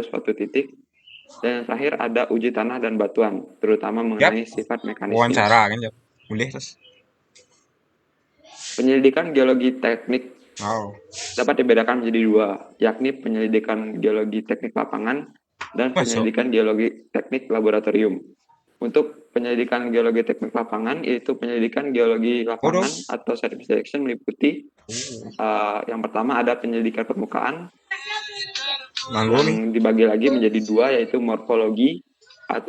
suatu titik. Dan yang terakhir ada uji tanah dan batuan, terutama mengenai sifat mekanisme. Wawancara kan, boleh terus. Penyelidikan geologi teknik Oh. dapat dibedakan menjadi dua, yakni penyelidikan geologi teknik lapangan dan penyelidikan geologi teknik laboratorium. Untuk penyelidikan geologi teknik lapangan, yaitu penyelidikan geologi lapangan atau site selection meliputi yang pertama ada penyelidikan permukaan, yang dibagi lagi menjadi dua, yaitu morfologi,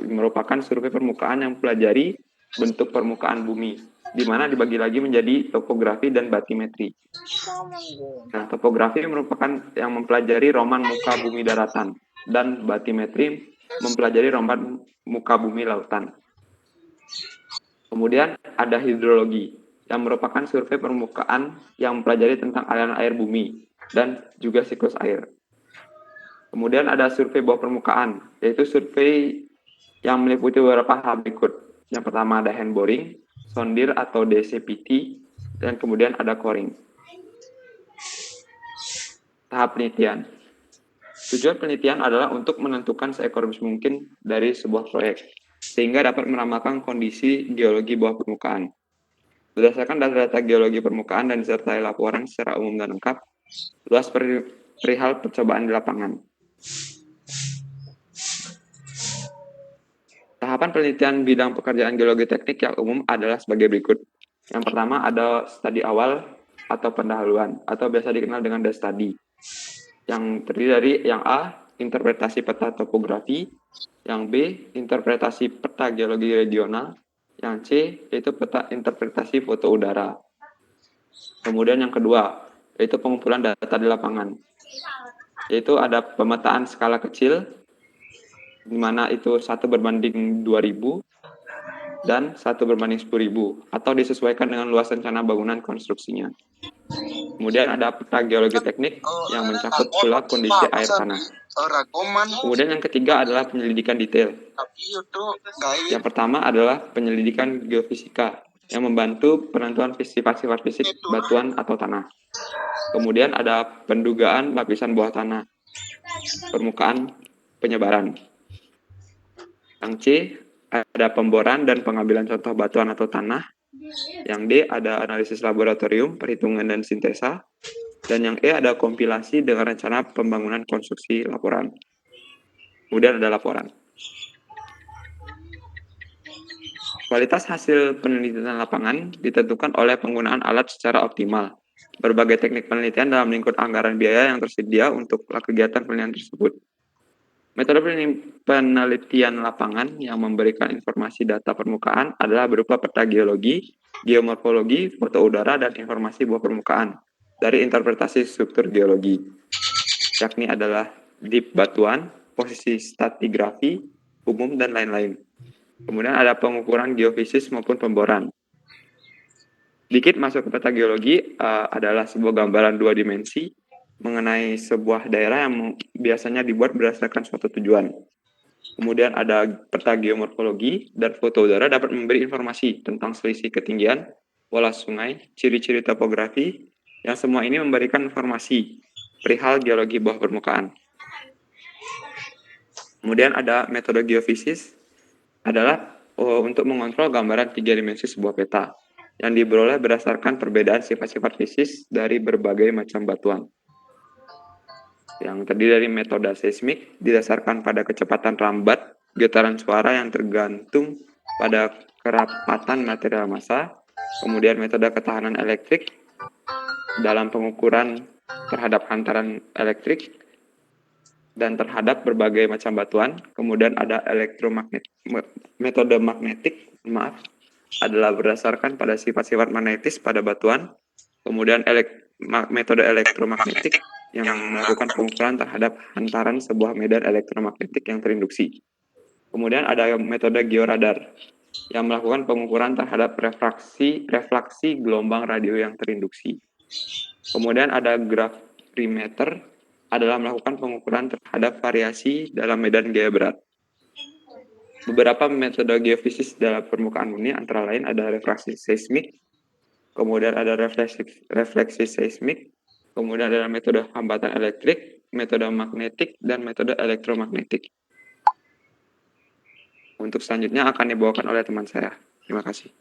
merupakan survei permukaan yang mempelajari bentuk permukaan bumi, di mana dibagi lagi menjadi topografi dan batimetri. Nah, topografi merupakan yang mempelajari roman muka bumi daratan, dan batimetri mempelajari roman muka bumi lautan. Kemudian ada hidrologi, yang merupakan survei permukaan yang mempelajari tentang aliran air bumi dan juga siklus air. Kemudian ada survei bawah permukaan, yaitu survei yang meliputi beberapa hal berikut. Yang pertama ada hand boring, sondir atau DCPT, dan kemudian ada coring. Tahap penelitian. Tujuan penelitian adalah untuk menentukan seekonomis mungkin dari sebuah proyek, sehingga dapat meramalkan kondisi geologi bawah permukaan. Berdasarkan data-data geologi permukaan dan disertai laporan secara umum dan lengkap, luas perihal percobaan di lapangan. Tahapan penelitian bidang pekerjaan geologi teknik yang umum adalah sebagai berikut. Yang pertama ada studi awal atau pendahuluan, atau biasa dikenal dengan the study. Yang terdiri dari yang A, interpretasi peta topografi, yang B, interpretasi peta geologi regional, yang C, yaitu peta interpretasi foto udara. Kemudian yang kedua, yaitu pengumpulan data di lapangan, yaitu ada pemetaan skala kecil, di mana itu 1 berbanding 2000 dan 1 berbanding 10.000, atau disesuaikan dengan luas rencana bangunan konstruksinya. Kemudian ada peta geologi teknik yang mencakup pula kondisi air tanah. Kemudian yang ketiga adalah penyelidikan detail. Yang pertama adalah penyelidikan geofisika yang membantu penentuan sifat-sifat fisik batuan atau tanah. Kemudian ada pendugaan lapisan bawah tanah, permukaan, penyebaran. Yang C ada pemboran dan pengambilan contoh batuan atau tanah. Yang D ada analisis laboratorium, perhitungan dan sintesa. Dan yang E ada kompilasi dengan rencana pembangunan konstruksi laporan. Kemudian ada laporan. Kualitas hasil penelitian lapangan ditentukan oleh penggunaan alat secara optimal. Berbagai teknik penelitian dalam lingkup anggaran biaya yang tersedia untuk kegiatan penelitian tersebut. Metode penelitian lapangan yang memberikan informasi data permukaan adalah berupa peta geologi, geomorfologi, foto udara, dan informasi bawah permukaan dari interpretasi struktur geologi, yakni adalah dip batuan, posisi stratigrafi, umum, dan lain-lain. Kemudian ada pengukuran geofisis maupun pemboran. Dikit masuk ke peta geologi adalah sebuah gambaran 2 dimensi mengenai sebuah daerah yang biasanya dibuat berdasarkan suatu tujuan. Kemudian ada peta geomorfologi dan foto udara dapat memberi informasi tentang selisih ketinggian, pola sungai, ciri-ciri topografi, yang semua ini memberikan informasi perihal geologi bawah permukaan. Kemudian ada metode geofisis adalah untuk mengontrol gambaran 3 dimensi sebuah peta yang diperoleh berdasarkan perbedaan sifat-sifat fisis dari berbagai macam batuan. Yang terdiri dari metode seismik didasarkan pada kecepatan rambat getaran suara yang tergantung pada kerapatan material massa. Kemudian metode ketahanan elektrik dalam pengukuran terhadap hantaran elektrik dan terhadap berbagai macam batuan. Kemudian ada metode magnetik, adalah berdasarkan pada sifat-sifat magnetis pada batuan. Kemudian metode elektromagnetik yang melakukan pengukuran terhadap hantaran sebuah medan elektromagnetik yang terinduksi. Kemudian ada metode georadar yang melakukan pengukuran terhadap refraksi gelombang radio yang terinduksi. Kemudian ada gravimeter adalah melakukan pengukuran terhadap variasi dalam medan gaya berat. Beberapa metode geofisis dalam permukaan bumi antara lain ada refraksi seismik, kemudian ada refleksi seismik, Kemudian ada metode hambatan elektrik, metode magnetik, dan metode elektromagnetik. Untuk selanjutnya akan dibawakan oleh teman saya. Terima kasih.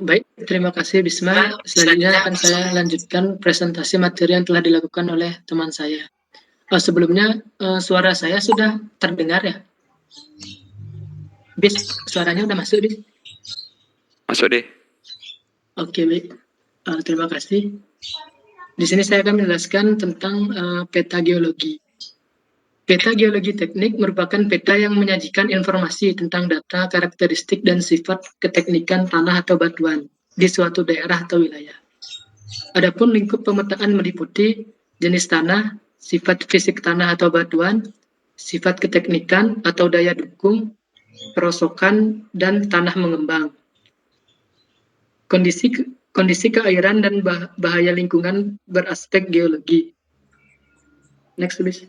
Baik, terima kasih Bisma. Selanjutnya akan saya lanjutkan presentasi materi yang telah dilakukan oleh teman saya. Sebelumnya, suara saya sudah terdengar ya? Bis, suaranya udah masuk, Bis? Masuk deh. Oke, baik. Terima kasih. Di sini saya akan menjelaskan tentang peta geologi. Peta geologi teknik merupakan peta yang menyajikan informasi tentang data, karakteristik, dan sifat keteknikan tanah atau batuan di suatu daerah atau wilayah. Adapun lingkup pemetaan meliputi jenis tanah, sifat fisik tanah atau batuan, sifat keteknikan atau daya dukung, perosokan, dan tanah mengembang. Kondisi keairan dan bahaya lingkungan beraspek geologi. Next, please.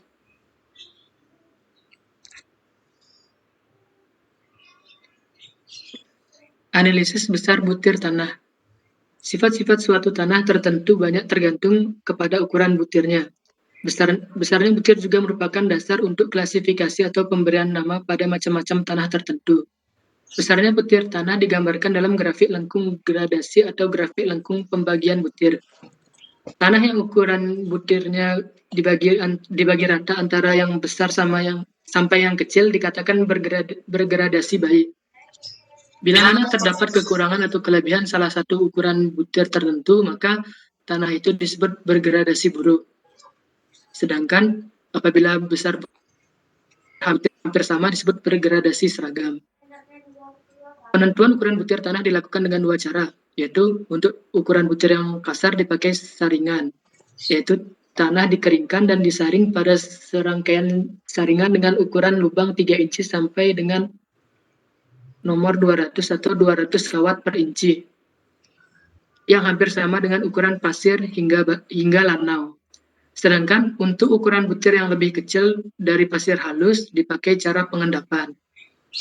Analisis besar butir tanah. Sifat-sifat suatu tanah tertentu banyak tergantung kepada ukuran butirnya. Besarnya butir juga merupakan dasar untuk klasifikasi atau pemberian nama pada macam-macam tanah tertentu. Besarnya butir tanah digambarkan dalam grafik lengkung gradasi atau grafik lengkung pembagian butir. Tanah yang ukuran butirnya dibagi rata antara yang besar sampai yang kecil dikatakan bergradasi baik. Bila mana terdapat kekurangan atau kelebihan salah satu ukuran butir tertentu, maka tanah itu disebut bergradasi buruk. Sedangkan apabila besar hampir sama disebut bergradasi seragam. Penentuan ukuran butir tanah dilakukan dengan dua cara, yaitu untuk ukuran butir yang kasar dipakai saringan, yaitu tanah dikeringkan dan disaring pada serangkaian saringan dengan ukuran lubang 3 inci sampai dengan nomor 200 atau 200 kawat per inci, yang hampir sama dengan ukuran pasir hingga lanau. Sedangkan untuk ukuran butir yang lebih kecil dari pasir halus dipakai cara pengendapan,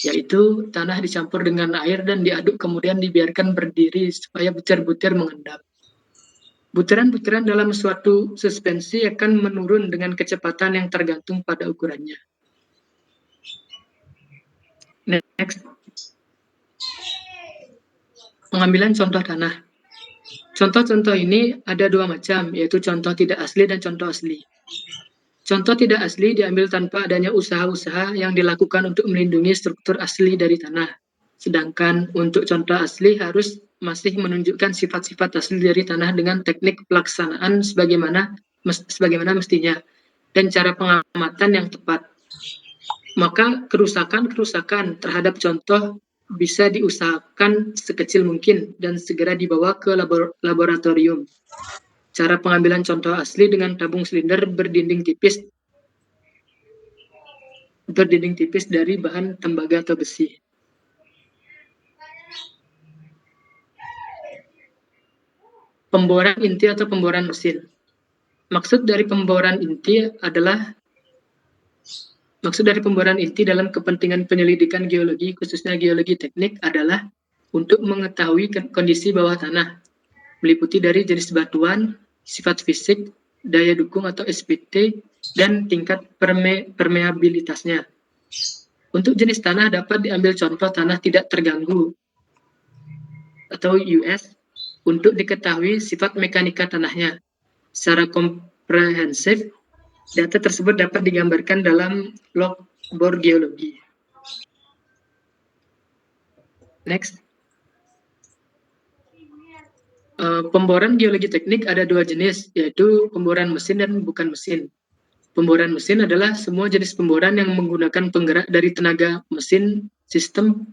yaitu tanah dicampur dengan air dan diaduk kemudian dibiarkan berdiri supaya butir-butir mengendap. Butiran-butiran dalam suatu suspensi akan menurun dengan kecepatan yang tergantung pada ukurannya. Next. Pengambilan contoh tanah. Contoh-contoh ini ada dua macam, yaitu contoh tidak asli dan contoh asli. Contoh tidak asli diambil tanpa adanya usaha-usaha yang dilakukan untuk melindungi struktur asli dari tanah. Sedangkan untuk contoh asli harus masih menunjukkan sifat-sifat asli dari tanah dengan teknik pelaksanaan sebagaimana mestinya dan cara pengamatan yang tepat. Maka kerusakan terhadap contoh bisa diusahakan sekecil mungkin dan segera dibawa ke laboratorium. Cara pengambilan contoh asli dengan tabung silinder berdinding tipis dari bahan tembaga atau besi. Pemboran inti atau pemboran mesin. Maksud dari pemboran inti dalam kepentingan penyelidikan geologi, khususnya geologi teknik, adalah untuk mengetahui kondisi bawah tanah, meliputi dari jenis batuan, sifat fisik, daya dukung atau SPT, dan tingkat permeabilitasnya. Untuk jenis tanah dapat diambil contoh tanah tidak terganggu atau US untuk diketahui sifat mekanika tanahnya. Secara komprehensif, data tersebut dapat digambarkan dalam log bor geologi. Next. Pemboran geologi teknik ada dua jenis, yaitu pemboran mesin dan bukan mesin. Pemboran mesin adalah semua jenis pemboran yang menggunakan penggerak dari tenaga mesin sistem.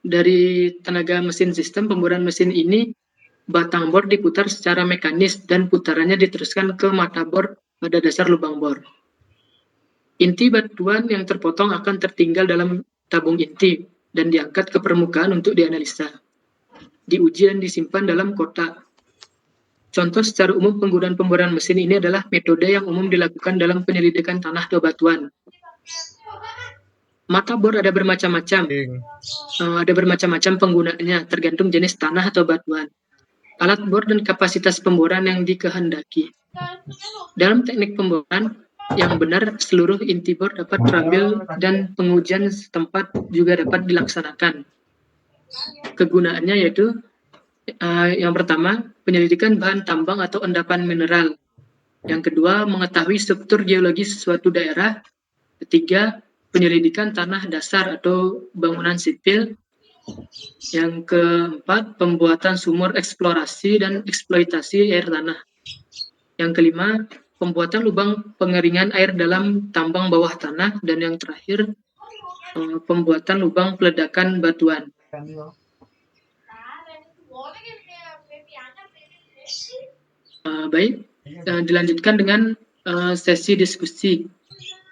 Dari tenaga mesin sistem, pemboran mesin ini batang bor diputar secara mekanis dan putarannya diteruskan ke mata bor pada dasar lubang bor. Inti batuan yang terpotong akan tertinggal dalam tabung inti dan diangkat ke permukaan untuk dianalisa, diuji dan disimpan dalam kotak. Contoh secara umum penggunaan pemboran mesin ini adalah metode yang umum dilakukan dalam penyelidikan tanah atau batuan. Mata bor ada bermacam-macam. Ada bermacam-macam penggunaannya tergantung jenis tanah atau batuan. alat bor dan kapasitas pemboran yang dikehendaki. Dalam teknik pemboran yang benar, seluruh inti bor dapat terambil dan pengujian setempat juga dapat dilaksanakan. Kegunaannya yaitu yang pertama, penyelidikan bahan tambang atau endapan mineral. Yang kedua, mengetahui struktur geologis suatu daerah. Ketiga, penyelidikan tanah dasar atau bangunan sipil. Yang keempat, pembuatan sumur eksplorasi dan eksploitasi air tanah. Yang kelima, pembuatan lubang pengeringan air dalam tambang bawah tanah. Dan yang terakhir, pembuatan lubang peledakan batuan. Baik, dilanjutkan dengan sesi diskusi.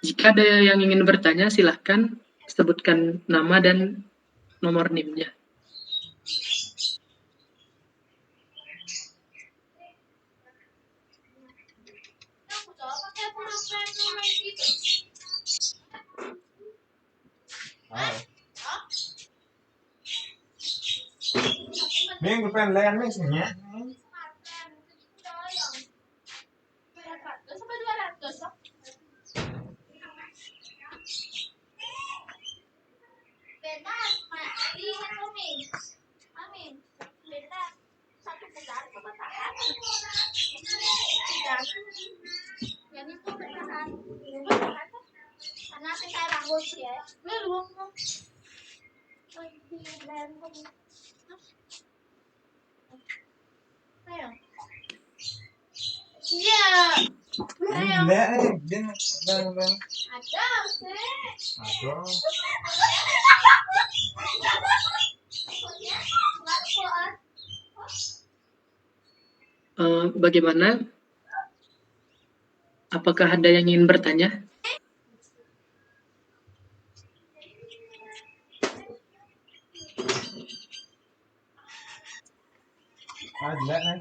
Jika ada yang ingin bertanya, silahkan sebutkan nama dan nomor NIM-nya. Ming pengen layan nih sebenarnya. Bagaimana? Apakah ada yang ingin bertanya? Ada nih.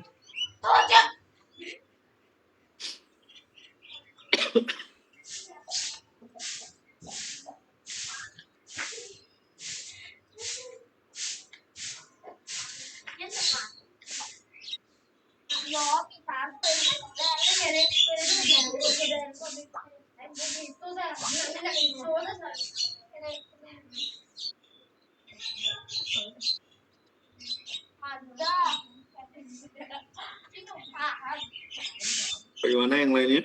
Bagaimana yang lainnya?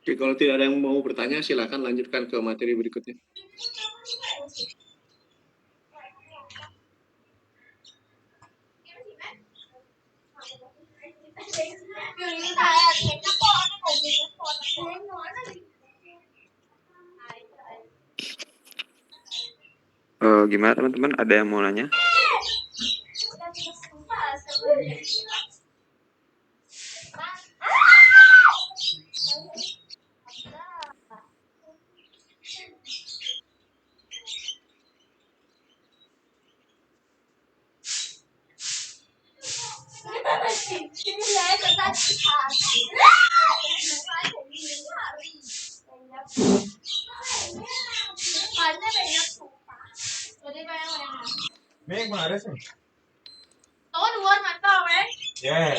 Oke, kalau tidak ada yang mau bertanya, silakan lanjutkan ke materi berikutnya. Gimana teman-teman? Ada yang mau nanya? Ming mana sih? Ya.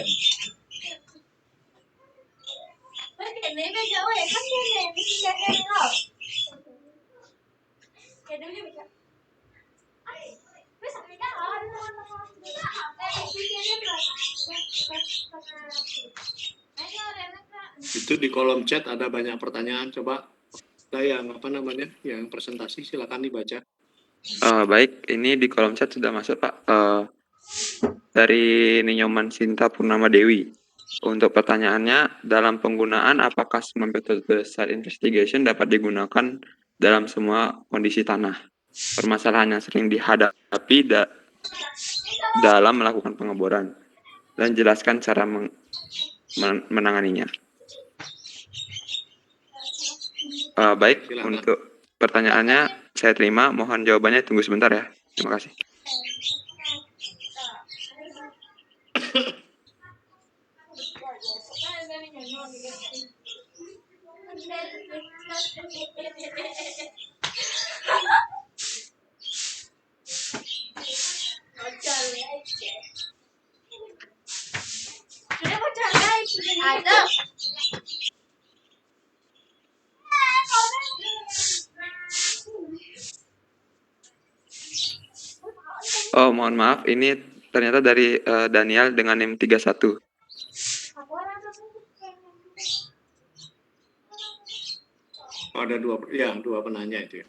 Itu di kolom chat ada banyak pertanyaan. Coba yang yang presentasi silakan dibaca. Baik, ini di kolom chat sudah masuk Pak. Dari Ninyoman Sinta Purnama Dewi. Untuk pertanyaannya, dalam penggunaan apakah semua metode site investigation dapat digunakan dalam semua kondisi tanah? Permasalahan yang sering dihadapi dalam melakukan pengeboran, dan jelaskan cara menanganinya. Baik, Silakan. untuk pertanyaannya saya terima. Mohon jawabannya tunggu sebentar ya. Terima kasih. Oh, mohon maaf, ini ternyata dari Daniel dengan NIM 31. Ada dua penanya itu ya.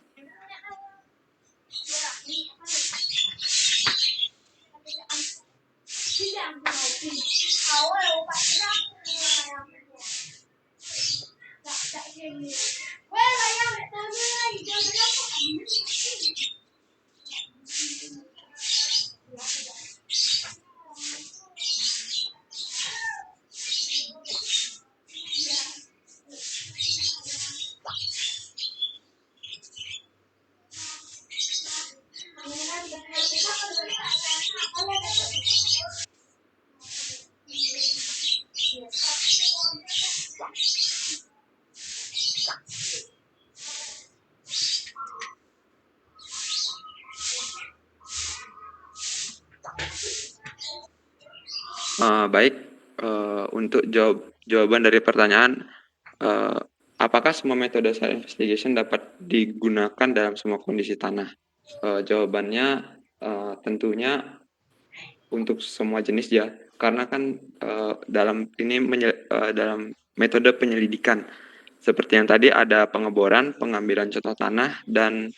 Baik, untuk jawaban dari pertanyaan, apakah semua metode site investigation dapat digunakan dalam semua kondisi tanah? Jawabannya tentunya untuk semua jenis ya, karena kan dalam metode penyelidikan seperti yang tadi ada pengeboran, pengambilan contoh tanah, dan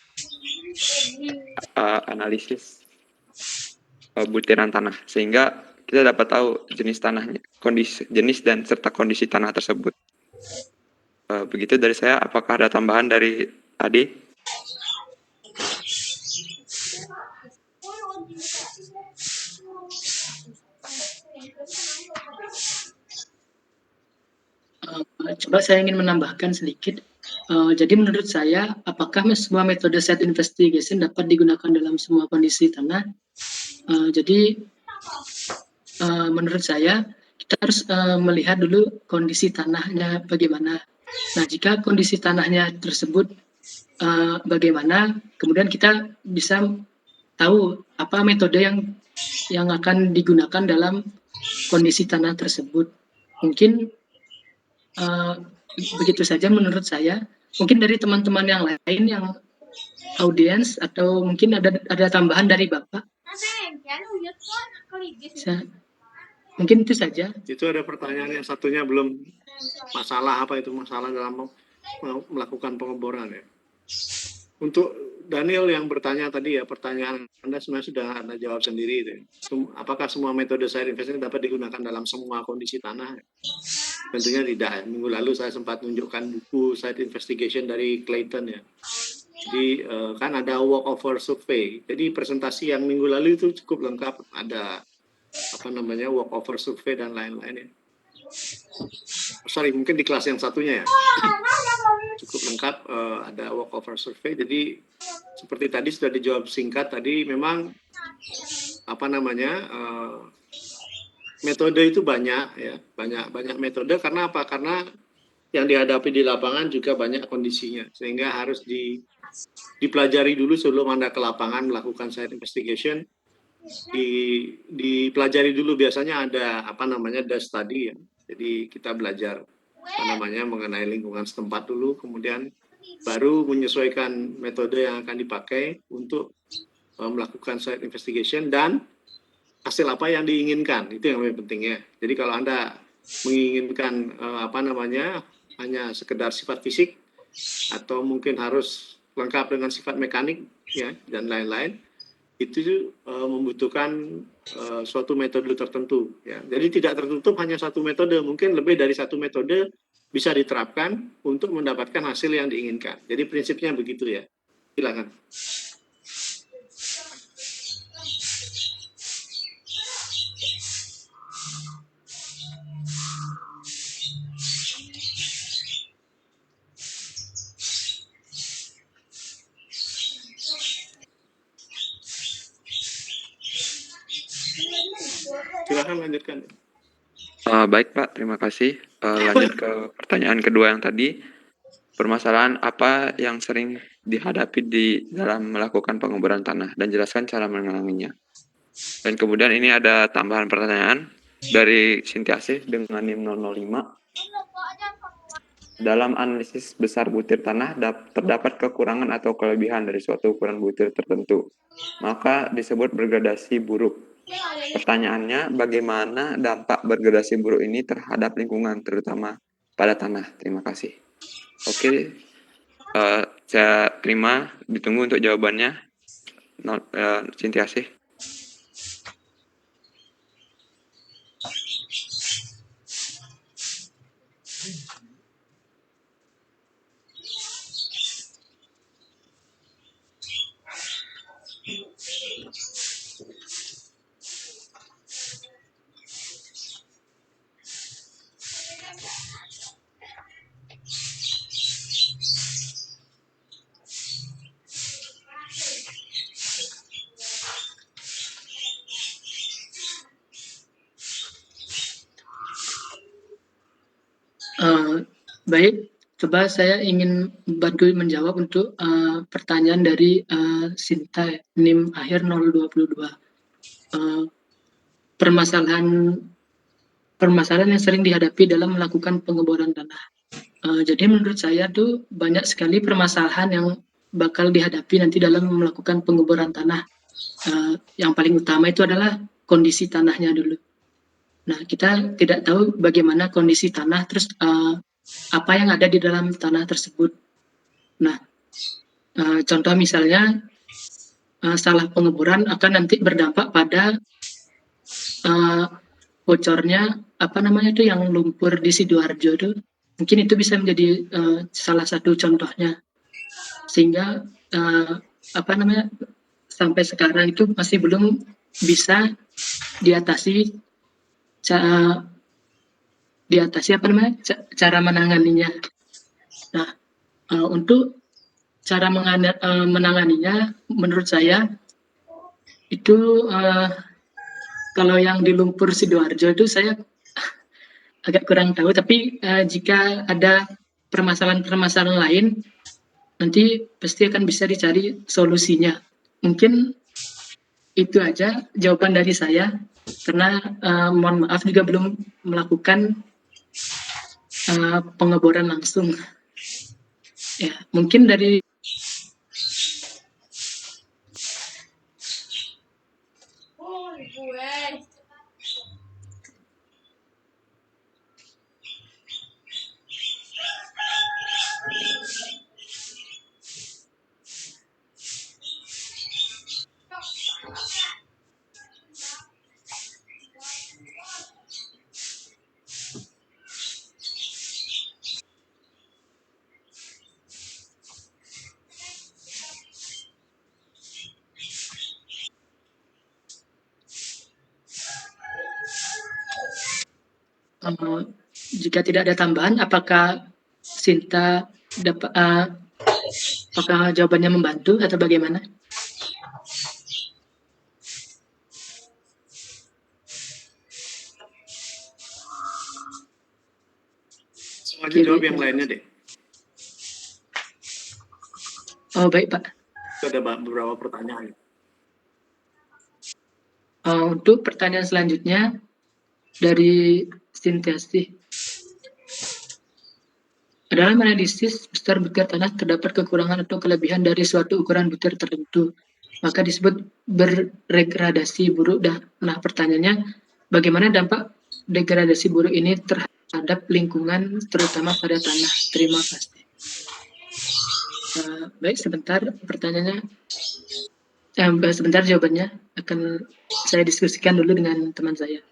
analisis butiran tanah, sehingga kita dapat tahu jenis tanahnya, jenis dan serta kondisi tanah tersebut. Begitu dari saya. Apakah ada tambahan dari Adi? Coba saya ingin menambahkan sedikit. Jadi menurut saya, apakah semua metode site investigation dapat digunakan dalam semua kondisi tanah? Jadi menurut saya kita harus melihat dulu kondisi tanahnya bagaimana. Nah, jika kondisi tanahnya tersebut bagaimana, kemudian kita bisa tahu apa metode yang akan digunakan dalam kondisi tanah tersebut. Mungkin begitu saja menurut saya. Mungkin dari teman-teman yang lain yang audiens, atau mungkin ada tambahan dari Bapak. Mungkin itu saja. Itu ada pertanyaan yang satunya belum, masalah apa itu, masalah dalam melakukan pengeboran ya. Untuk Daniel yang bertanya tadi ya, pertanyaan Anda sebenarnya sudah Anda jawab sendiri itu. Apakah semua metode site investigation dapat digunakan dalam semua kondisi tanah? Tentunya tidak ya. Minggu lalu saya sempat menunjukkan buku site investigation dari Clayton ya. Jadi kan ada walkover survey. Jadi presentasi yang minggu lalu itu cukup lengkap, ada walkover survey dan lain-lain ya. Sorry, mungkin di kelas yang satunya ya. Cukup lengkap, ada walkover survey. Jadi seperti tadi sudah dijawab singkat tadi, memang metode itu banyak ya, banyak metode. Karena apa? Karena yang dihadapi di lapangan juga banyak kondisinya, sehingga harus dipelajari dulu sebelum Anda ke lapangan melakukan site investigation. Dipelajari dulu, biasanya ada desk study ya. Jadi kita belajar mengenai lingkungan setempat dulu, kemudian baru menyesuaikan metode yang akan dipakai untuk melakukan site investigation dan hasil apa yang diinginkan. Itu yang lebih penting ya. Jadi kalau Anda menginginkan hanya sekedar sifat fisik, atau mungkin harus lengkap dengan sifat mekanik ya dan lain-lain, itu membutuhkan suatu metode tertentu. Ya. Jadi tidak tertutup hanya satu metode, mungkin lebih dari satu metode bisa diterapkan untuk mendapatkan hasil yang diinginkan. Jadi prinsipnya begitu ya. Silakan. Silakan lanjutkan. Baik Pak, terima kasih. Lanjut ke pertanyaan kedua yang tadi. Permasalahan apa yang sering dihadapi di dalam melakukan pengeboran tanah dan jelaskan cara menangani. Dan kemudian ini ada tambahan pertanyaan dari Sintiasih dengan NIM 005. Dalam analisis besar butir tanah terdapat kekurangan atau kelebihan dari suatu ukuran butir tertentu, maka disebut bergradasi buruk. Pertanyaannya, bagaimana dampak bergradasi buruk ini terhadap lingkungan, terutama pada tanah? Terima kasih. Oke, saya terima. Ditunggu untuk jawabannya, Sintiasih. Baik, coba saya ingin bantu menjawab untuk pertanyaan dari Sinta, NIM akhir 022. Permasalahan yang sering dihadapi dalam melakukan pengeboran tanah. Jadi menurut saya tuh banyak sekali permasalahan yang bakal dihadapi nanti dalam melakukan pengeboran tanah. Yang paling utama itu adalah kondisi tanahnya dulu. Nah, kita tidak tahu bagaimana kondisi tanah, terus apa yang ada di dalam tanah tersebut. Nah, contoh misalnya salah pengeboran akan nanti berdampak pada bocornya yang lumpur di Sidoarjo itu. Mungkin itu bisa menjadi salah satu contohnya. Sehingga sampai sekarang itu masih belum bisa diatasi cara menanganinya. Nah, untuk cara menanganinya, menurut saya itu kalau yang di lumpur Sidoarjo itu saya agak kurang tahu. Tapi jika ada permasalahan-permasalahan lain, nanti pasti akan bisa dicari solusinya. Mungkin itu aja jawaban dari saya. Karena mohon maaf juga belum melakukan pengeboran langsung. Ya, mungkin dari jika tidak ada tambahan, apakah Sinta apakah jawabannya membantu atau bagaimana? Semuanya jawab yang lainnya deh. Oh, baik Pak. Ada beberapa pertanyaan. Untuk pertanyaan selanjutnya dari Sintiasih. Dalam analisis besar butir tanah terdapat kekurangan atau kelebihan dari suatu ukuran butir tertentu, maka disebut berdegradasi buruk. Nah, pertanyaannya, bagaimana dampak degradasi buruk ini terhadap lingkungan, terutama pada tanah? Terima kasih. Baik, sebentar pertanyaannya Sebentar jawabannya akan saya diskusikan dulu dengan teman saya.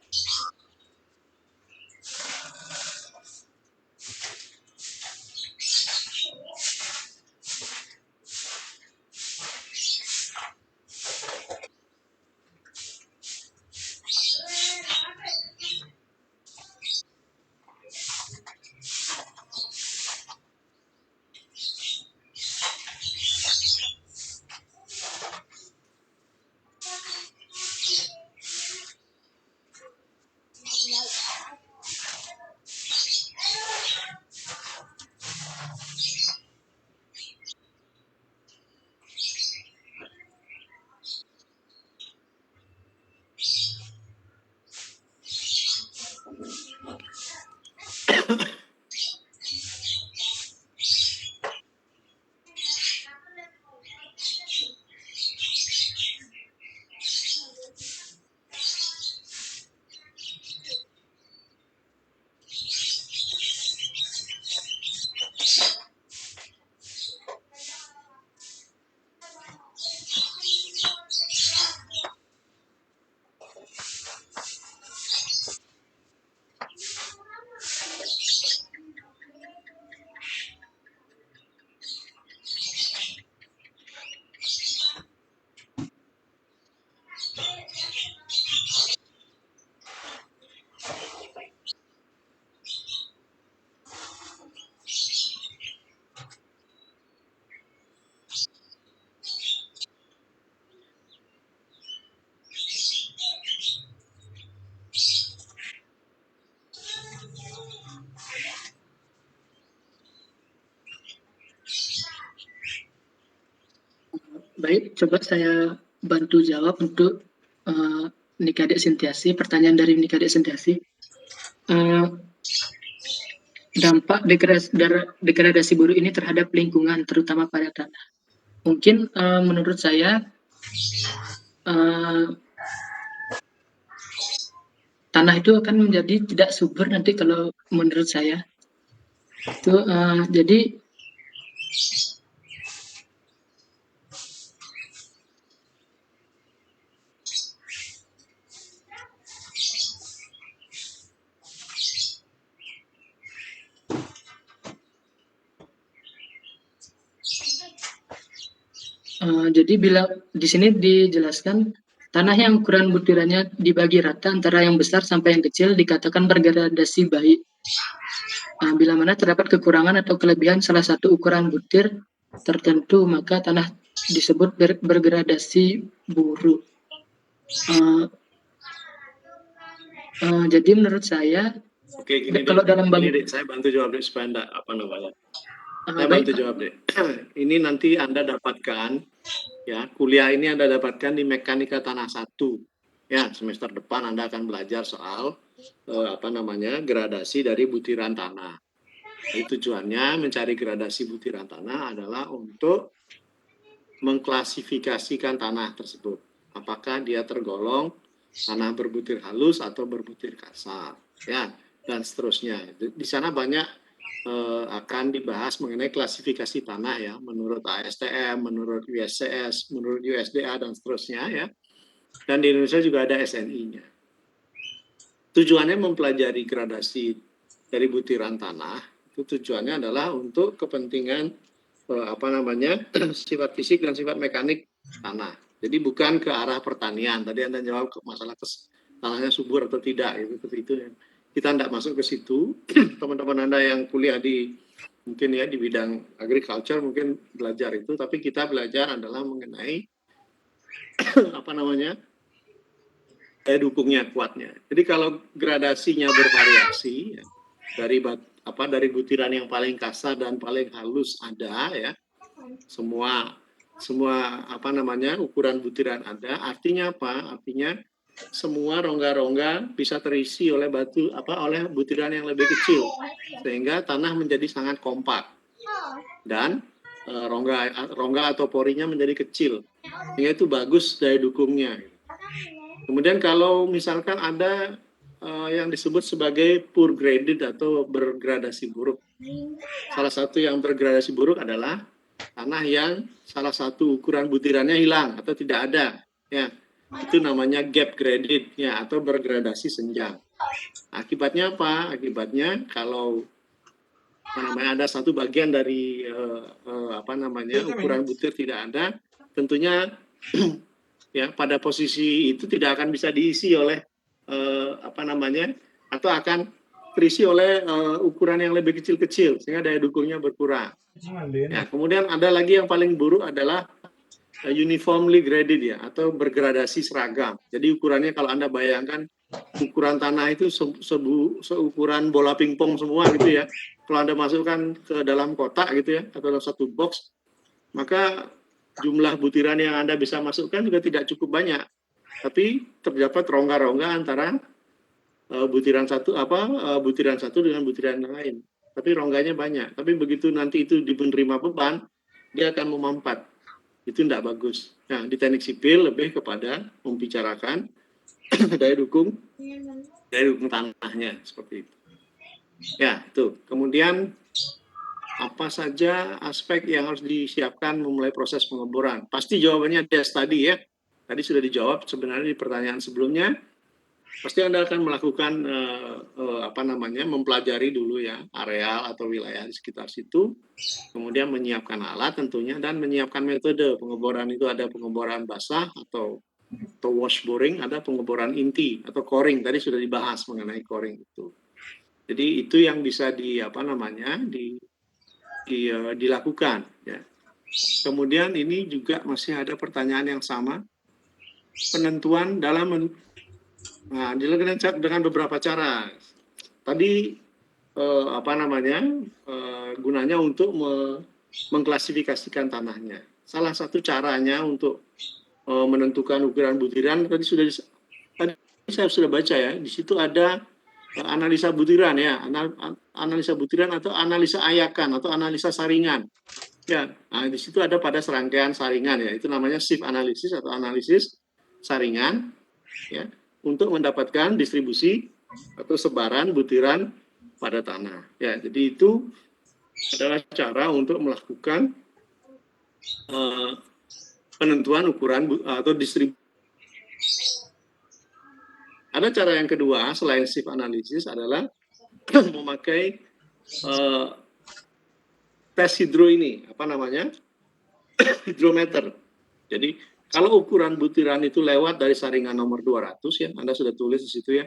Baik, coba saya bantu jawab untuk Nikadek Sintiasi, pertanyaan dari Nikadek Sintiasi. Dampak degradasi buruk ini terhadap lingkungan, terutama pada tanah. Mungkin menurut saya tanah itu akan menjadi tidak subur nanti kalau menurut saya. Itu jadi bila di sini dijelaskan tanah yang ukuran butirannya dibagi rata antara yang besar sampai yang kecil dikatakan bergradasi baik. Bila mana terdapat kekurangan atau kelebihan salah satu ukuran butir tertentu, maka tanah disebut bergradasi buruk. Jadi menurut saya, Oke, gini kalau dalam Dek, saya bantu jawab Dek supaya enggak saya bantu jawab Dek. Ini nanti Anda dapatkan ya, kuliah ini Anda dapatkan di Mekanika Tanah 1. Ya, semester depan Anda akan belajar soal gradasi dari butiran tanah. Jadi tujuannya mencari gradasi butiran tanah adalah untuk mengklasifikasikan tanah tersebut. Apakah dia tergolong tanah berbutir halus atau berbutir kasar, ya, dan seterusnya. Di sana banyak akan dibahas mengenai klasifikasi tanah ya, menurut ASTM, menurut USCS, menurut USDA dan seterusnya ya. Dan di Indonesia juga ada SNI-nya. Tujuannya mempelajari gradasi dari butiran tanah. Itu tujuannya adalah untuk kepentingan sifat fisik dan sifat mekanik tanah. Jadi bukan ke arah pertanian. Tadi Anda jawab ke masalah tanahnya subur atau tidak, itu. Kita tidak masuk ke situ. Teman-teman Anda yang kuliah mungkin ya di bidang agriculture mungkin belajar itu, tapi kita belajar adalah mengenai daya dukungnya kuatnya. Jadi kalau gradasinya bervariasi ya, dari butiran yang paling kasar dan paling halus ada ya. Semua ukuran butiran ada. Artinya apa? Artinya semua rongga-rongga bisa terisi oleh oleh butiran yang lebih kecil, sehingga tanah menjadi sangat kompak dan rongga atau porinya menjadi kecil, sehingga itu bagus daya dukungnya. Kemudian kalau misalkan ada yang disebut sebagai poor graded atau bergradasi buruk, salah satu yang bergradasi buruk adalah tanah yang salah satu ukuran butirannya hilang atau tidak ada, ya itu namanya gap graded ya, atau bergradasi senjang. Akibatnya apa? Akibatnya kalau ada satu bagian dari ukuran butir tidak ada, tentunya ya pada posisi itu tidak akan bisa diisi oleh atau akan terisi oleh ukuran yang lebih kecil-kecil sehingga daya dukungnya berkurang. Ya, kemudian ada lagi yang paling buruk adalah uniformly graded ya, atau bergradasi seragam. Jadi ukurannya kalau Anda bayangkan ukuran tanah itu seukuran bola pingpong semua gitu ya. Kalau Anda masukkan ke dalam kotak gitu ya, atau dalam satu box, maka jumlah butiran yang Anda bisa masukkan juga tidak cukup banyak. Tapi terdapat rongga-rongga antara butiran satu dengan butiran yang lain. Tapi rongganya banyak. Tapi begitu nanti itu menerima beban, dia akan memampat. Itu tidak bagus. Nah, di teknik sipil lebih kepada membicarakan daya dukung tanahnya seperti itu. Ya, itu. Kemudian apa saja aspek yang harus disiapkan memulai proses pengeboran? Pasti jawabannya ada tadi ya. Tadi sudah dijawab sebenarnya di pertanyaan sebelumnya. Pasti Anda akan melakukan mempelajari dulu ya areal atau wilayah di sekitar situ, kemudian menyiapkan alat tentunya dan menyiapkan metode pengeboran. Itu ada pengeboran basah atau wash boring, ada pengeboran inti atau coring. Tadi sudah dibahas mengenai coring itu. Jadi itu yang bisa dilakukan ya. Kemudian ini juga masih ada pertanyaan yang sama, penentuan dilakukan dengan beberapa cara. Tadi gunanya untuk mengklasifikasikan tanahnya. Salah satu caranya untuk menentukan ukuran butiran tadi saya sudah baca ya. Di situ ada analisa butiran ya, analisa butiran atau analisa ayakan atau analisa saringan. Ya, nah, di situ ada pada serangkaian saringan ya. Itu namanya shift analysis atau analisis saringan ya, untuk mendapatkan distribusi atau sebaran butiran pada tanah. Ya, jadi itu adalah cara untuk melakukan penentuan ukuran atau distribusi. Ada cara yang kedua selain shift analysis adalah memakai tes hidro ini, hidrometer. Jadi kalau ukuran butiran itu lewat dari saringan nomor 200 ya, Anda sudah tulis di situ ya.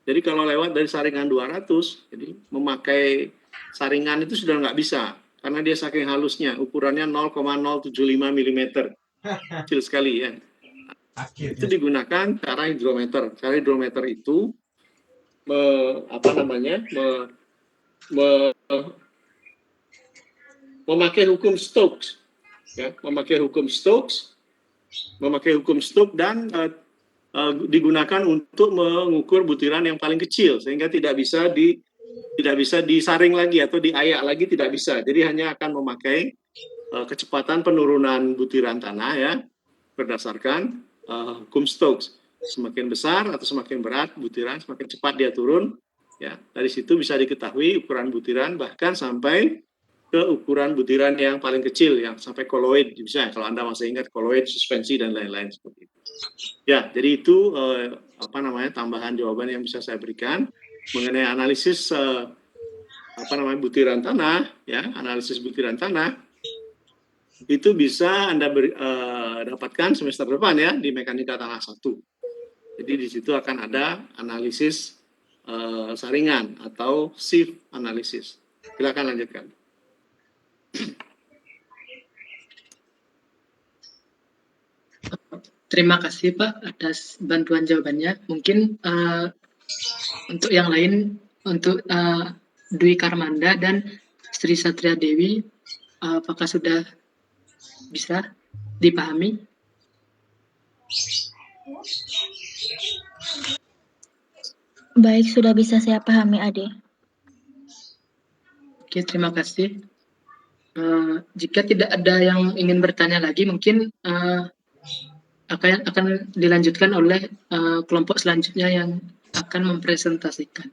Jadi kalau lewat dari saringan 200, jadi memakai saringan itu sudah nggak bisa karena dia saking halusnya, ukurannya 0,075 mm, kecil sekali ya. Itu digunakan cara hidrometer. Cara hidrometer itu memakai hukum Stokes, ya, memakai hukum Stokes dan digunakan untuk mengukur butiran yang paling kecil sehingga tidak bisa disaring lagi atau diayak lagi, tidak bisa. Jadi hanya akan memakai kecepatan penurunan butiran tanah ya berdasarkan hukum Stokes. Semakin besar atau semakin berat butiran, semakin cepat dia turun. Ya, dari situ bisa diketahui ukuran butiran bahkan sampai ke ukuran butiran yang paling kecil yang sampai koloid bisa, kalau Anda masih ingat koloid, suspensi dan lain-lain seperti itu. Ya, jadi itu tambahan jawaban yang bisa saya berikan mengenai analisis butiran tanah ya, analisis butiran tanah itu bisa Anda dapatkan semester depan ya di Mekanika Tanah 1. Jadi di situ akan ada analisis saringan atau shift analisis. Silakan lanjutkan. Terima kasih Pak atas bantuan jawabannya. Mungkin untuk yang lain, untuk Dwi Karmanda dan Sri Satria Dewi, apakah sudah bisa dipahami? Baik, sudah bisa saya pahami, Ade. Oke, terima kasih. Jika tidak ada yang ingin bertanya lagi, mungkin akan dilanjutkan oleh kelompok selanjutnya yang akan mempresentasikan.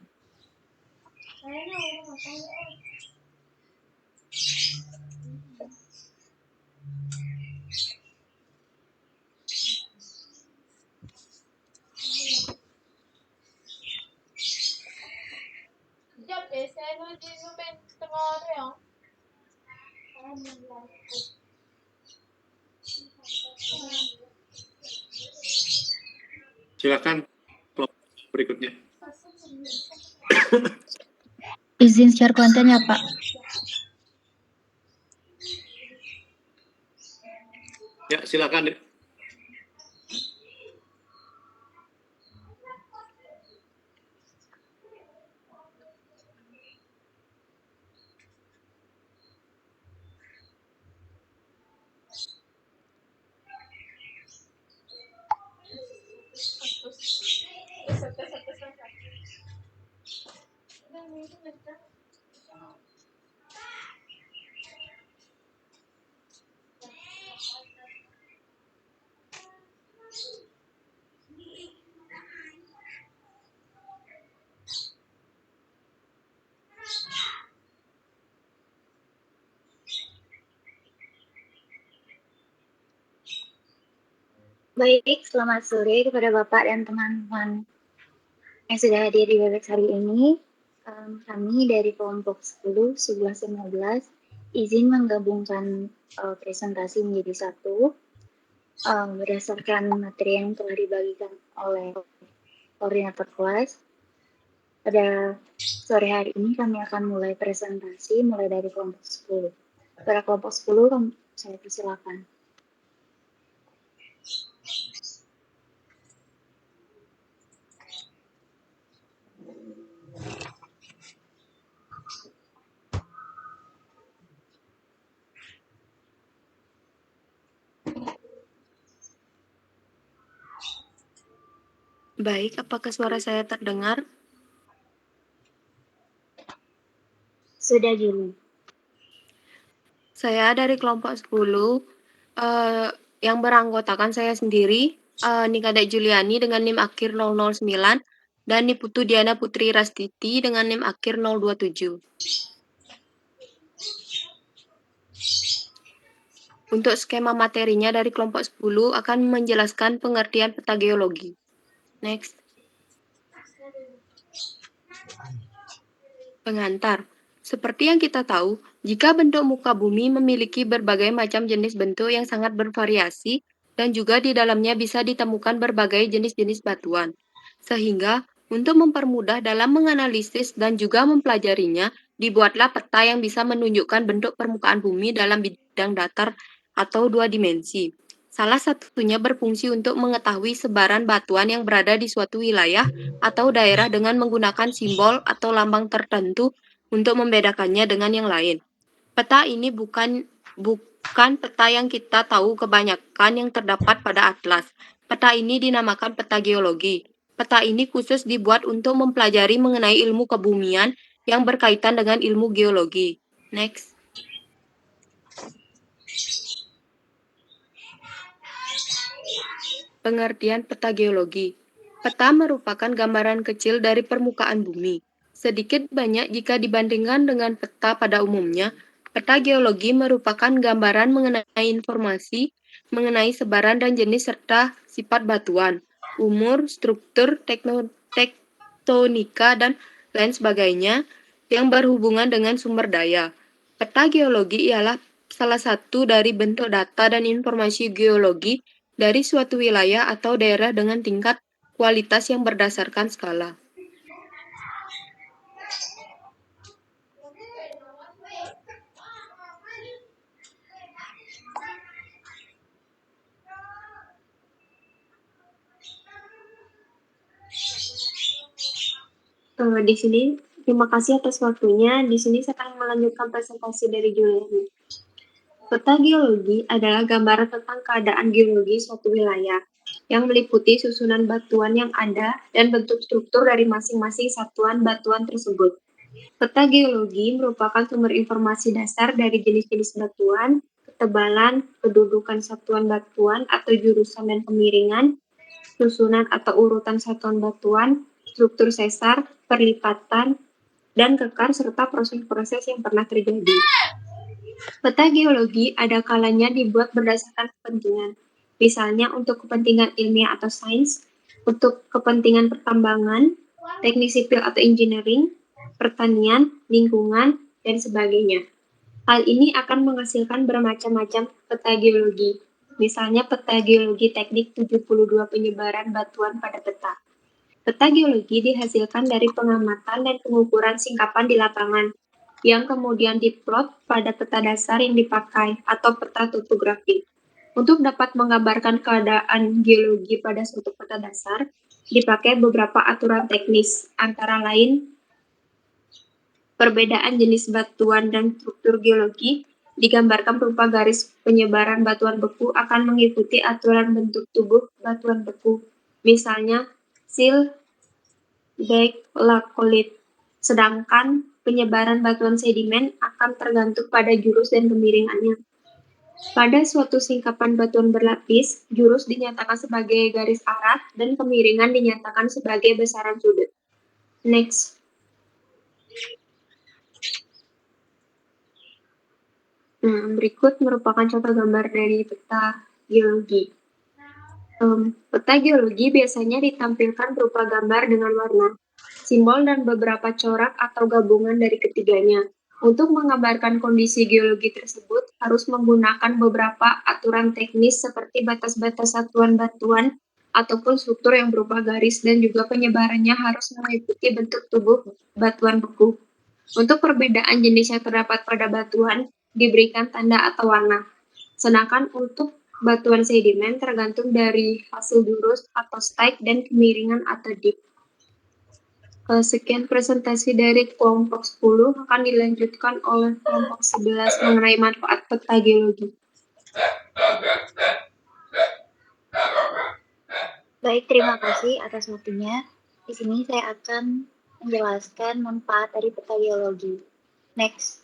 Silakan kelompok berikutnya. Izin share konten ya, Pak. Ya, silakan. Baik, selamat sore kepada Bapak dan teman-teman yang sudah hadir di Webex hari ini. Kami dari kelompok 10, 11, 15 izin menggabungkan presentasi menjadi satu berdasarkan materi yang telah dibagikan oleh koordinator kelas. Pada sore hari ini kami akan mulai presentasi mulai dari kelompok 10. Pada kelompok 10 saya persilakan. Baik, apakah suara saya terdengar? Sudah, Juli. Saya dari kelompok 10, yang beranggotakan saya sendiri, Nikada Juliani dengan NIM akhir 009, dan Niputu Diana Putri Rastiti dengan NIM akhir 027. Untuk skema materinya dari kelompok 10 akan menjelaskan pengertian peta geologi. Next. Pengantar. Seperti yang kita tahu, jika bentuk muka bumi memiliki berbagai macam jenis bentuk yang sangat bervariasi, dan juga di dalamnya bisa ditemukan berbagai jenis-jenis batuan. Sehingga, untuk mempermudah dalam menganalisis dan juga mempelajarinya, dibuatlah peta yang bisa menunjukkan bentuk permukaan bumi dalam bidang datar atau dua dimensi. Salah satunya berfungsi untuk mengetahui sebaran batuan yang berada di suatu wilayah atau daerah dengan menggunakan simbol atau lambang tertentu untuk membedakannya dengan yang lain. Peta ini bukan peta yang kita tahu kebanyakan yang terdapat pada atlas. Peta ini dinamakan peta geologi. Peta ini khusus dibuat untuk mempelajari mengenai ilmu kebumian yang berkaitan dengan ilmu geologi. Next. Pengertian peta geologi. Peta merupakan gambaran kecil dari permukaan bumi. Sedikit banyak jika dibandingkan dengan peta pada umumnya, peta geologi merupakan gambaran mengenai informasi mengenai sebaran dan jenis serta sifat batuan, umur, struktur, tektonika, dan lain sebagainya yang berhubungan dengan sumber daya. Peta geologi ialah salah satu dari bentuk data dan informasi geologi dari suatu wilayah atau daerah dengan tingkat kualitas yang berdasarkan skala. Di sini, terima kasih atas waktunya. Di sini saya akan melanjutkan presentasi dari Juliani. Peta geologi adalah gambaran tentang keadaan geologi suatu wilayah yang meliputi susunan batuan yang ada dan bentuk struktur dari masing-masing satuan batuan tersebut. Peta geologi merupakan sumber informasi dasar dari jenis-jenis batuan, ketebalan, kedudukan satuan batuan atau jurusan dan kemiringan, susunan atau urutan satuan batuan, struktur sesar, perlipatan, dan kekar serta proses-proses yang pernah terjadi. Peta geologi ada kalanya dibuat berdasarkan kepentingan, misalnya untuk kepentingan ilmiah atau sains, untuk kepentingan pertambangan, teknik sipil atau engineering, pertanian, lingkungan, dan sebagainya. Hal ini akan menghasilkan bermacam-macam peta geologi. Misalnya peta geologi teknik 72 penyebaran batuan pada peta. Peta geologi dihasilkan dari pengamatan dan pengukuran singkapan di lapangan, yang kemudian diplot pada peta dasar yang dipakai atau peta topografi. Untuk dapat menggambarkan keadaan geologi pada suatu peta dasar, dipakai beberapa aturan teknis, antara lain perbedaan jenis batuan dan struktur geologi digambarkan berupa garis penyebaran batuan beku akan mengikuti aturan bentuk tubuh batuan beku, misalnya sil, dike, lakolit. Sedangkan penyebaran batuan sedimen akan tergantung pada jurus dan kemiringannya. Pada suatu singkapan batuan berlapis, jurus dinyatakan sebagai garis arah dan kemiringan dinyatakan sebagai besaran sudut. Next. Berikut merupakan contoh gambar dari peta geologi. Peta geologi biasanya ditampilkan berupa gambar dengan warna, simbol, dan beberapa corak atau gabungan dari ketiganya. Untuk menggambarkan kondisi geologi tersebut, harus menggunakan beberapa aturan teknis seperti batas-batas satuan batuan ataupun struktur yang berupa garis, dan juga penyebarannya harus mengikuti bentuk tubuh batuan beku. Untuk perbedaan jenis yang terdapat pada batuan, diberikan tanda atau warna. Sedangkan untuk batuan sedimen tergantung dari hasil jurus atau stike dan kemiringan atau dip. Sekian presentasi dari kelompok 10 akan dilanjutkan oleh kelompok 11 mengenai manfaat peta geologi. Baik, terima kasih atas waktunya. Di sini saya akan menjelaskan manfaat dari peta geologi. Next.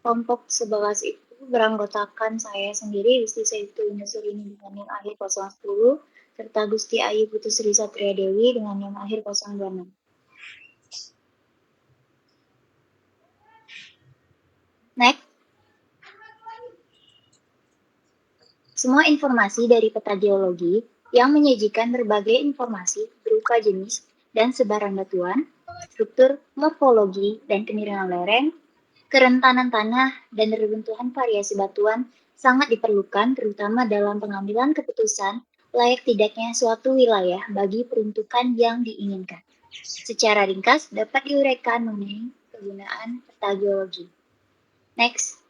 Kelompok 11 itu beranggotakan saya sendiri, Wisti Saitu Nusurini dengan NIM akhir 010, serta Gusti Ayu Putusri Satria Dewi dengan NIM akhir 026. Next. Semua informasi dari peta geologi yang menyajikan berbagai informasi berupa jenis dan sebaran batuan, struktur, morfologi, dan kemiringan lereng, kerentanan tanah, dan reruntuhan variasi batuan sangat diperlukan terutama dalam pengambilan keputusan layak tidaknya suatu wilayah bagi peruntukan yang diinginkan. Secara ringkas dapat diuraikan mengenai kegunaan peta geologi. Next.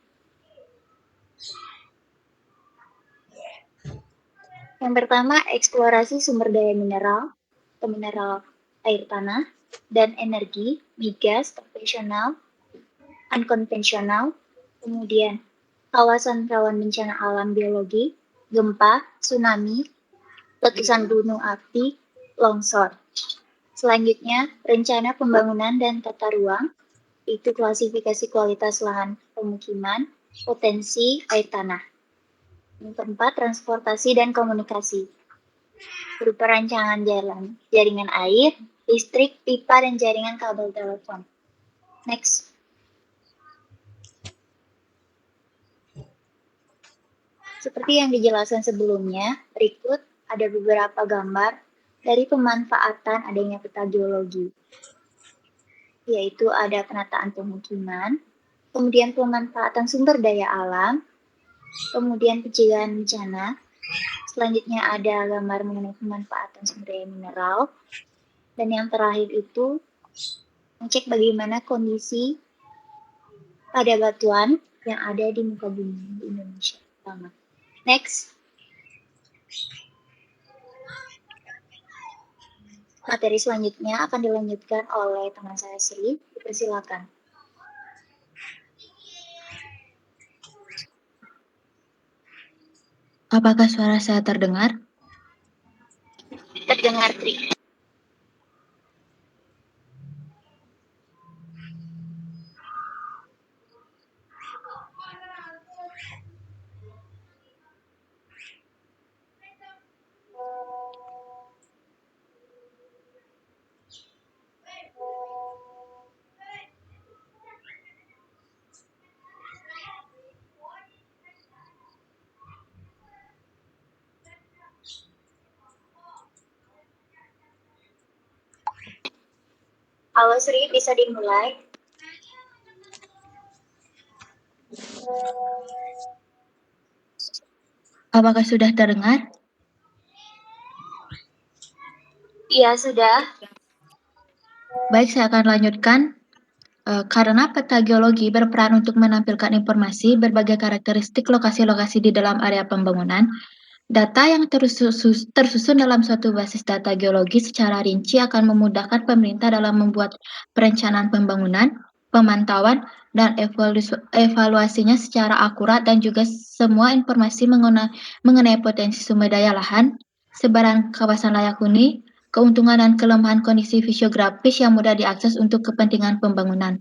Yang pertama, eksplorasi sumber daya mineral, atau mineral air tanah, dan energi, migas, konvensional, unkonvensional, kemudian kawasan rawan bencana alam biologi, gempa, tsunami, letusan gunung api, longsor. Selanjutnya, rencana pembangunan dan tata ruang, itu klasifikasi kualitas lahan pemukiman, potensi air tanah. Yang keempat, transportasi dan komunikasi, berupa rancangan jalan, jaringan air, listrik, pipa, dan jaringan kabel telepon. Next. Seperti yang dijelaskan sebelumnya, berikut ada beberapa gambar dari pemanfaatan adanya peta geologi, yaitu ada penataan pemukiman, kemudian pemanfaatan sumber daya alam, kemudian pencegahan bencana, selanjutnya ada gambar mengenai pemanfaatan sumber daya mineral, dan yang terakhir itu mengecek bagaimana kondisi pada batuan yang ada di muka bumi di Indonesia. Next. Materi selanjutnya akan dilanjutkan oleh teman saya Sri. Dipersilakan. Apakah suara saya terdengar? Terdengar, Tri. Halo Sri, bisa dimulai? Apakah sudah terdengar? Iya, sudah. Baik, saya akan lanjutkan. Karena peta geologi berperan untuk menampilkan informasi berbagai karakteristik lokasi-lokasi di dalam area pembangunan, data yang tersusun dalam suatu basis data geologi secara rinci akan memudahkan pemerintah dalam membuat perencanaan pembangunan, pemantauan, dan evaluasinya secara akurat dan juga semua informasi mengenai potensi sumber daya lahan, sebaran kawasan layak huni, keuntungan dan kelemahan kondisi fisiografis yang mudah diakses untuk kepentingan pembangunan.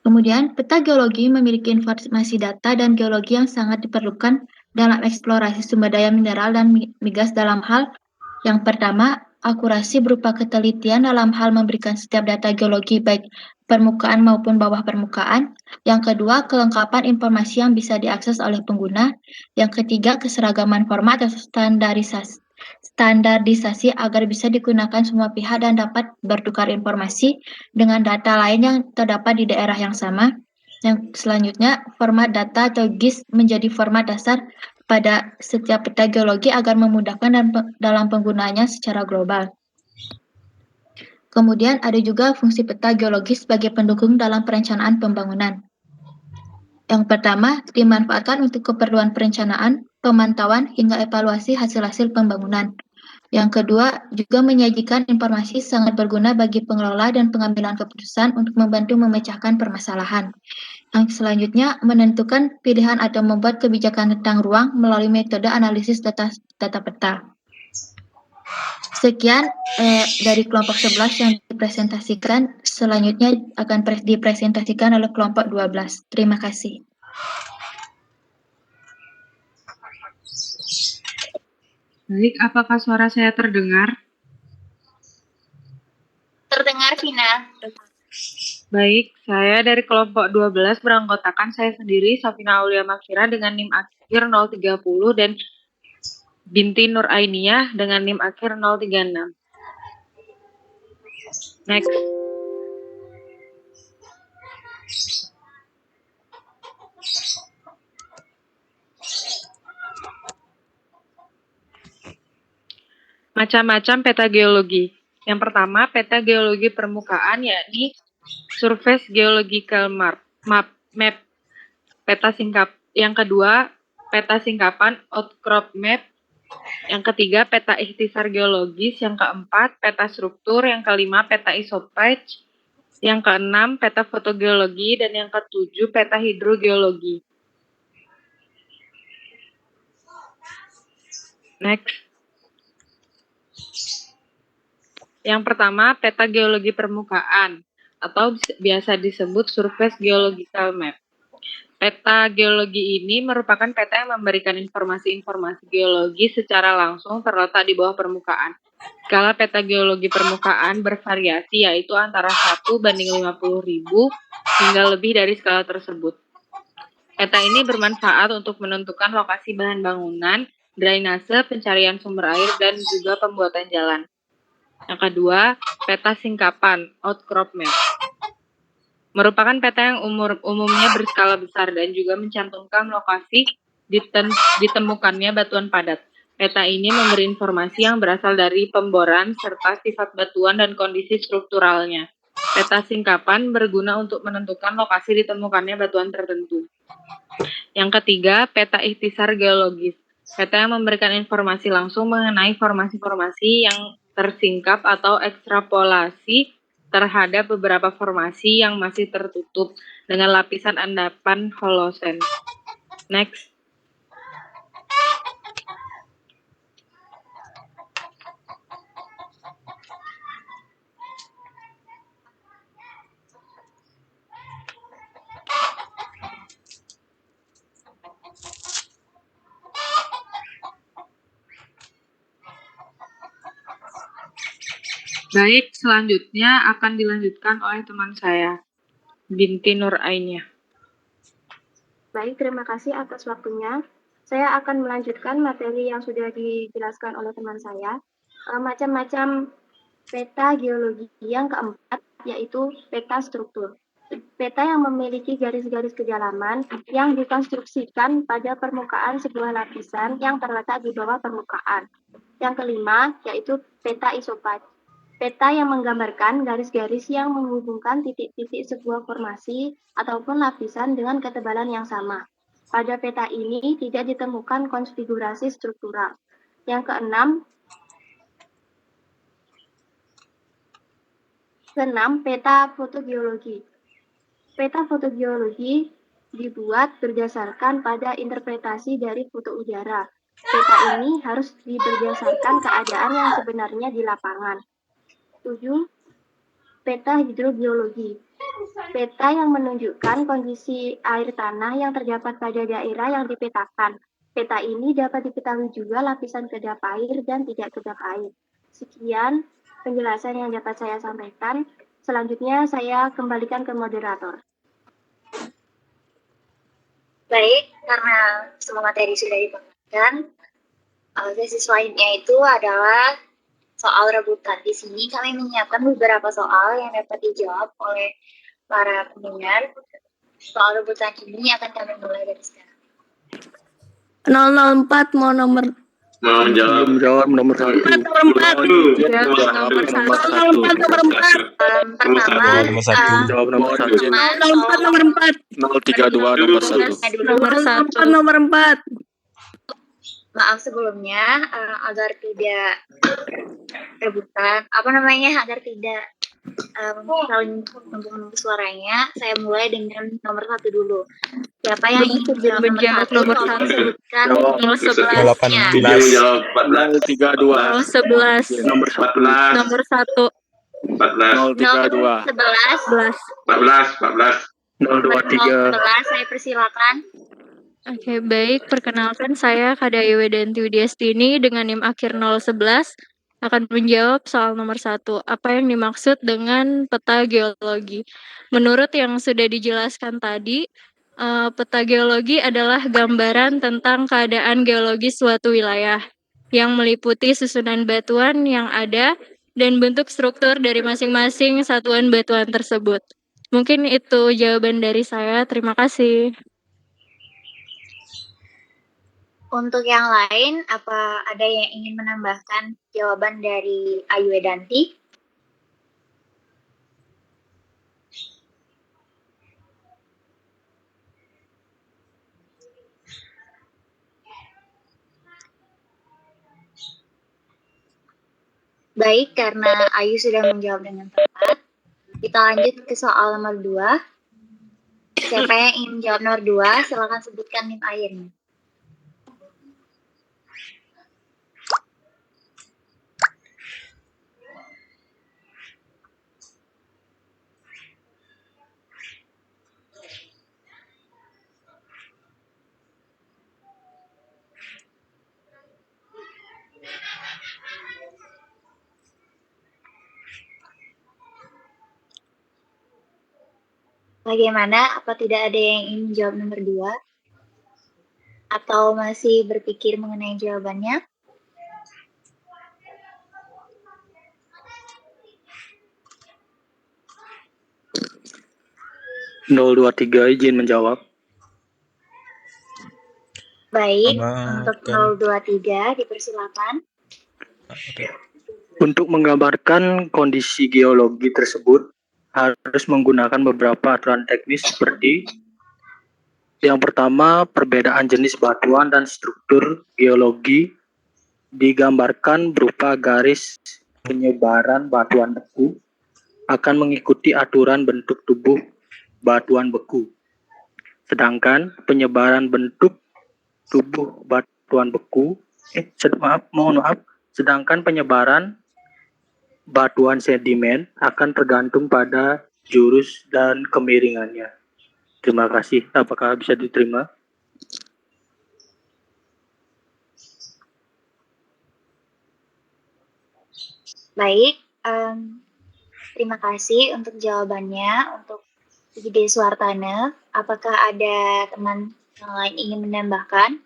Kemudian, peta geologi memiliki informasi data dan geologi yang sangat diperlukan dalam eksplorasi sumber daya mineral dan migas dalam hal yang pertama, akurasi berupa ketelitian dalam hal memberikan setiap data geologi baik permukaan maupun bawah permukaan. Yang kedua, kelengkapan informasi yang bisa diakses oleh pengguna. Yang ketiga, keseragaman format atau standarisasi agar bisa digunakan semua pihak dan dapat bertukar informasi dengan data lain yang terdapat di daerah yang sama. Yang selanjutnya, format data atau GIS menjadi format dasar pada setiap peta geologi agar memudahkan dalam penggunaannya secara global. Kemudian ada juga fungsi peta geologi sebagai pendukung dalam perencanaan pembangunan. Yang pertama, dimanfaatkan untuk keperluan perencanaan, pemantauan, hingga evaluasi hasil-hasil pembangunan. Yang kedua, juga menyajikan informasi sangat berguna bagi pengelola dan pengambilan keputusan untuk membantu memecahkan permasalahan. Yang selanjutnya, menentukan pilihan atau membuat kebijakan tentang ruang melalui metode analisis data peta. Sekian dari kelompok 11 yang dipresentasikan. Selanjutnya akan dipresentasikan oleh kelompok 12. Terima kasih. Baik, apakah suara saya terdengar? Terdengar, Vina. Baik, saya dari kelompok 12 beranggotakan saya sendiri, Safina Aulia Makira dengan NIM akhir 030 dan Binti Nur Ainiyah dengan NIM akhir 036. Next. Macam-macam peta geologi. Yang pertama, peta geologi permukaan, yakni Surface Geological Map. Peta singkap. Yang kedua, peta singkapan Outcrop Map. Yang ketiga, peta ikhtisar geologis. Yang keempat, peta struktur. Yang kelima, peta isopatch. Yang keenam, peta fotogeologi. Dan yang ketujuh, peta hidrogeologi. Next. Yang pertama, peta geologi permukaan atau biasa disebut Surface Geological Map. Peta geologi ini merupakan peta yang memberikan informasi-informasi geologi secara langsung terletak di bawah permukaan. Skala peta geologi permukaan bervariasi, yaitu antara 1:50.000 hingga lebih dari skala tersebut. Peta ini bermanfaat untuk menentukan lokasi bahan bangunan, drainase, pencarian sumber air, dan juga pembuatan jalan. Yang kedua, peta singkapan Outcrop Map. Merupakan peta yang umumnya berskala besar dan juga mencantumkan lokasi ditemukannya batuan padat. Peta ini memberi informasi yang berasal dari pemboran serta sifat batuan dan kondisi strukturalnya. Peta singkapan berguna untuk menentukan lokasi ditemukannya batuan tertentu. Yang ketiga, peta ikhtisar geologis. Peta yang memberikan informasi langsung mengenai formasi-formasi yang tersingkap atau ekstrapolasi terhadap beberapa formasi yang masih tertutup dengan lapisan endapan Holosen. Next. Baik, selanjutnya akan dilanjutkan oleh teman saya, Binti Nur Ainiyah. Baik, terima kasih atas waktunya. Saya akan melanjutkan materi yang sudah dijelaskan oleh teman saya. Macam-macam peta geologi yang keempat, yaitu peta struktur. Peta yang memiliki garis-garis kedalaman yang dikonstruksikan pada permukaan sebuah lapisan yang terletak di bawah permukaan. Yang kelima, yaitu peta isopat. Peta yang menggambarkan garis-garis yang menghubungkan titik-titik sebuah formasi ataupun lapisan dengan ketebalan yang sama. Pada peta ini tidak ditemukan konfigurasi struktural. Yang keenam, peta fotogeologi. Peta fotogeologi dibuat berdasarkan pada interpretasi dari foto udara. Peta ini harus berdasarkan keadaan yang sebenarnya di lapangan. 7. Peta hidrogeologi. Peta yang menunjukkan kondisi air tanah yang terdapat pada daerah yang dipetakan. Peta ini dapat diketahui juga lapisan kedap air dan tidak kedap air. Sekian penjelasan yang dapat saya sampaikan. Selanjutnya saya kembalikan ke moderator. Baik, karena semua materi sudah dibagikan, sesi selanjutnya itu adalah soal rebutan. Di sini kami menyiapkan beberapa soal yang dapat dijawab oleh para pendengar. Soal rebutan ini akan kami mulai dari sekarang. 004 mau nomor Jawab nomor 1. Pertama, Jawab nomor 1. nomor 4 032 nomor 1. nomor 4 maaf sebelumnya, agar tidak rebutan, agar tidak saling membunuh suaranya, saya mulai dengan nomor 1 dulu. Siapa yang ingin menjawab nomor 1? Sebutkan nomor 11-nya. 032 nomor 1 nomor 032 023. Saya persilakan. Oke, baik. Perkenalkan saya Kada Iwedanti Widiastini dengan NIM akhir 011 akan menjawab soal nomor 1. Apa yang dimaksud dengan peta geologi? Menurut yang sudah dijelaskan tadi, peta geologi adalah gambaran tentang keadaan geologis suatu wilayah yang meliputi susunan batuan yang ada dan bentuk struktur dari masing-masing satuan batuan tersebut. Mungkin itu jawaban dari saya. Terima kasih. Untuk yang lain, apa ada yang ingin menambahkan jawaban dari Ayu Wedanti? Baik, karena Ayu sudah menjawab dengan tepat, kita lanjut ke soal nomor 2. Siapa yang ingin menjawab nomor 2, silakan sebutkan NIM akhirnya. Bagaimana? Apa tidak ada yang ingin menjawab nomor 2? Atau masih berpikir mengenai jawabannya? .023 izin menjawab. Baik, untuk 023 dipersilakan. Untuk menggambarkan kondisi geologi tersebut harus menggunakan beberapa aturan teknis seperti yang pertama, perbedaan jenis batuan dan struktur geologi digambarkan berupa garis penyebaran batuan beku akan mengikuti aturan bentuk tubuh batuan beku. Sedangkan penyebaran bentuk tubuh batuan beku, sedangkan penyebaran batuan sedimen akan tergantung pada jurus dan kemiringannya. Terima kasih. Apakah bisa diterima? Baik, terima kasih untuk jawabannya. Untuk Gede Suartana, apakah ada teman yang lain ingin menambahkan?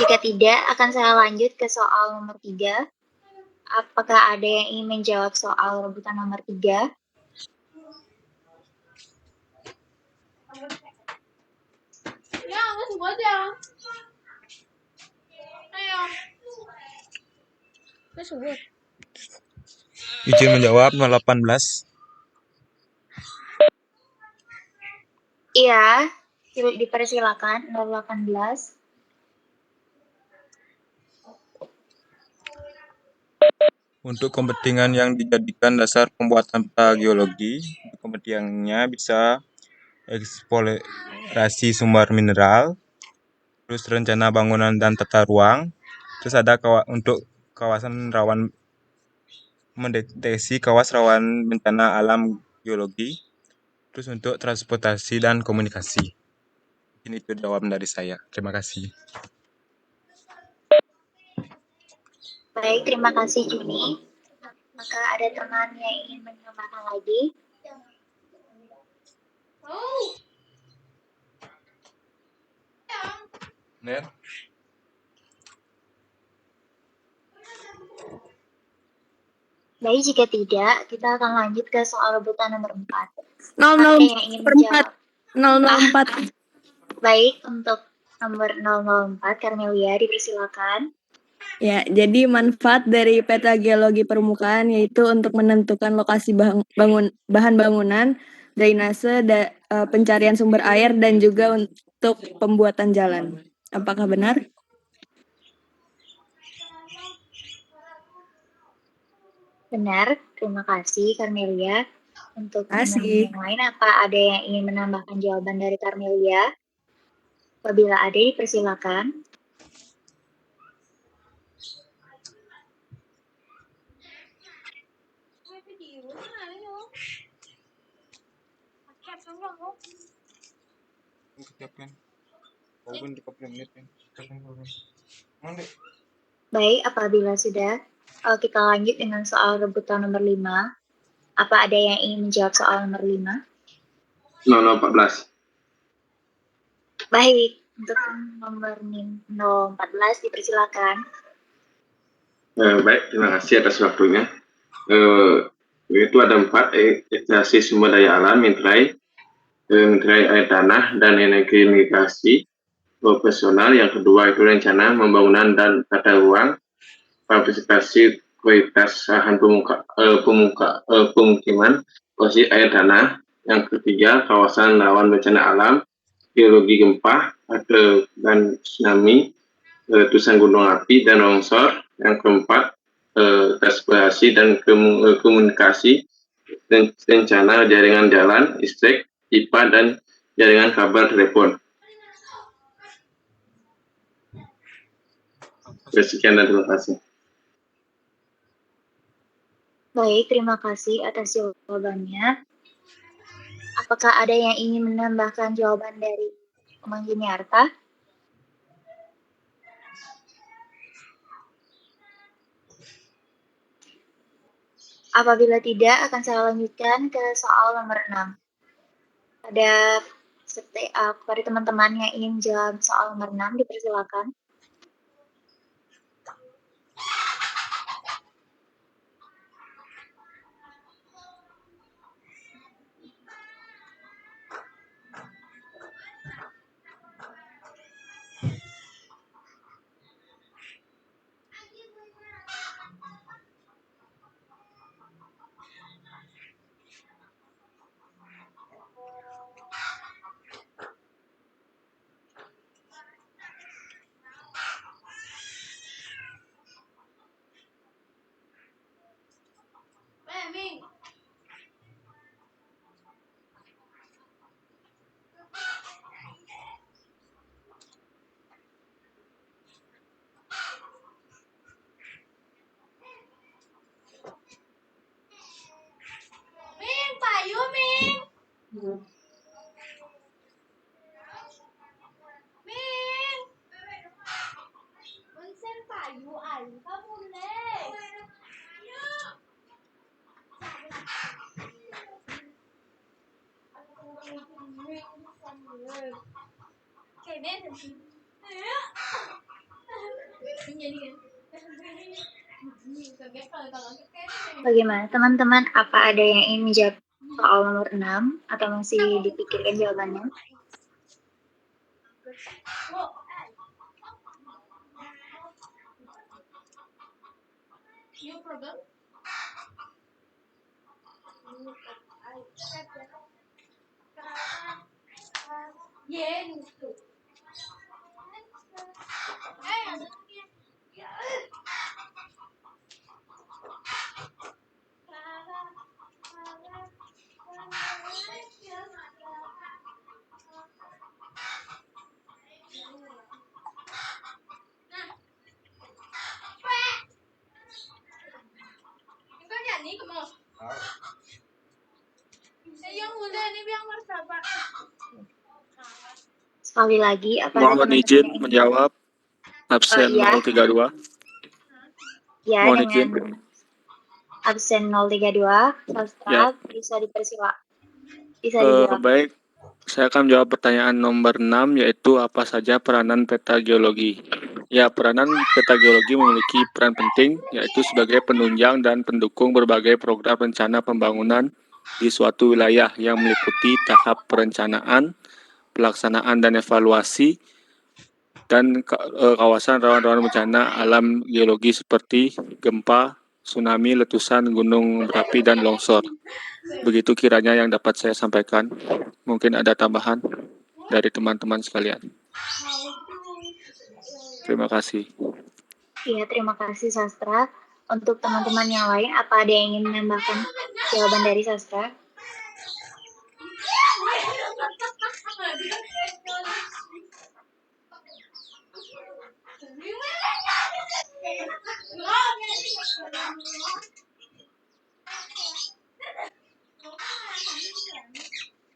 Jika tidak, akan saya lanjut ke soal nomor 3. Apakah ada yang ingin menjawab soal rebutan nomor 3? Izin menjawab 018. Iya, dipersilakan 018. Untuk kepentingan yang dijadikan dasar pembuatan peta geologi, kepentingannya bisa eksplorasi sumber mineral, terus rencana bangunan dan tata ruang, terus ada untuk kawasan rawan mendeteksi kawasan rawan bencana alam geologi, terus untuk transportasi dan komunikasi. Ini itu jawaban dari saya. Terima kasih. Baik, terima kasih Juni. Maka ada teman yang ingin menambahkan lagi? Ner? Baik, jika tidak, kita akan lanjut ke soal rebutan nomor 4. 004 Ada yang ingin menjawab? 004. Baik, untuk nomor 004, Carmelia, dipersilakan. Ya, jadi manfaat dari peta geologi permukaan yaitu untuk menentukan lokasi bahan bangunan, drainase, pencarian sumber air, dan juga untuk pembuatan jalan. Apakah benar? Benar, terima kasih Carmelia. Untuk teman Kasih. yang lain, apa ada yang ingin menambahkan jawaban dari Carmelia? Apabila ada, dipersilakan. Baik, apabila sudah, kita lanjut dengan soal rebutan nomor 5. Apa ada yang ingin menjawab soal nomor 5? 014. Baik, untuk nomor 014 dipersilakan. Baik, terima kasih atas waktunya. Itu ada 4, eksplorasi sumber daya alam, minerai air tanah, dan energi migrasi profesional. Yang kedua itu rencana pembangunan dan tata ruang, partisipasi kualitas lahan pemukiman, posisi air tanah. Yang ketiga, kawasan rawan bencana alam, geologi gempa dan tsunami, letusan gunung api dan longsor. Yang keempat, transportasi dan komunikasi, rencana jaringan jalan, listrik, pipa, dan jaringan kabel telepon. Sekian dan terima kasih. Baik, terima kasih atas jawabannya. Apakah ada yang ingin menambahkan jawaban dari Mang Juniarta? Apabila tidak, akan saya lanjutkan ke soal nomor 6. Ada kepada teman-teman yang ingin jawab soal nomor 6, dipersilakan. Bagaimana teman-teman? Apa ada yang ingin menjawab soal nomor 6 atau masih dipikirkan jawabannya? Sekali lagi, apa ada Mohon teman-teman izin yang menjawab absen iya. 032. Ya, Mohon dengan izin. absen 032, Sastra Ya. bisa dipersilakan. Bisa dijawab. Baik, saya akan menjawab pertanyaan nomor 6, yaitu apa saja peranan peta geologi. Ya, peranan peta geologi memiliki peran penting, yaitu sebagai penunjang dan pendukung berbagai program rencana pembangunan di suatu wilayah yang meliputi tahap perencanaan, pelaksanaan dan evaluasi, dan kawasan rawan-rawan bencana alam geologi seperti gempa, tsunami, letusan, gunung berapi, dan longsor. Begitu kiranya yang dapat saya sampaikan. Mungkin ada tambahan dari teman-teman sekalian. Terima kasih. Iya, terima kasih Sastra. Untuk teman-teman yang lain, apa ada yang ingin menambahkan jawaban dari Sastra?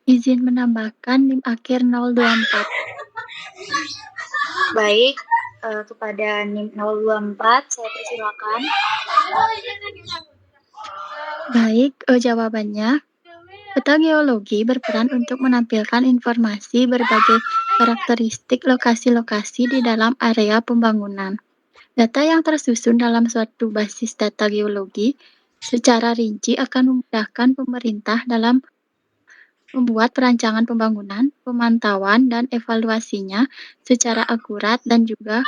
Izin menambahkan NIM akhir 024. Baik, kepada NIM 024, saya persilakan. Baik, jawabannya. Peta geologi berperan untuk menampilkan informasi berbagai karakteristik lokasi-lokasi di dalam area pembangunan. Data yang tersusun dalam suatu basis data geologi secara rinci akan memudahkan pemerintah dalam membuat perancangan pembangunan, pemantauan, dan evaluasinya secara akurat, dan juga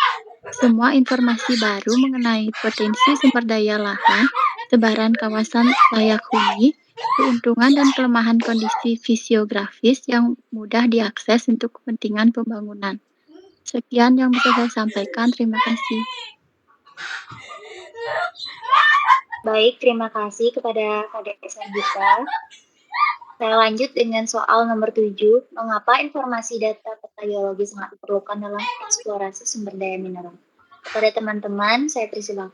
semua informasi baru mengenai potensi sumber daya lahan, sebaran kawasan layak huni, keuntungan dan kelemahan kondisi fisiografis yang mudah diakses untuk kepentingan pembangunan. Sekian yang bisa saya sampaikan. Terima kasih. Baik, terima kasih kepada Kadek Sandika. Saya lanjut dengan soal nomor 7. Mengapa informasi data peta geologi sangat diperlukan dalam eksplorasi sumber daya mineral? Kepada teman-teman, saya persilakan.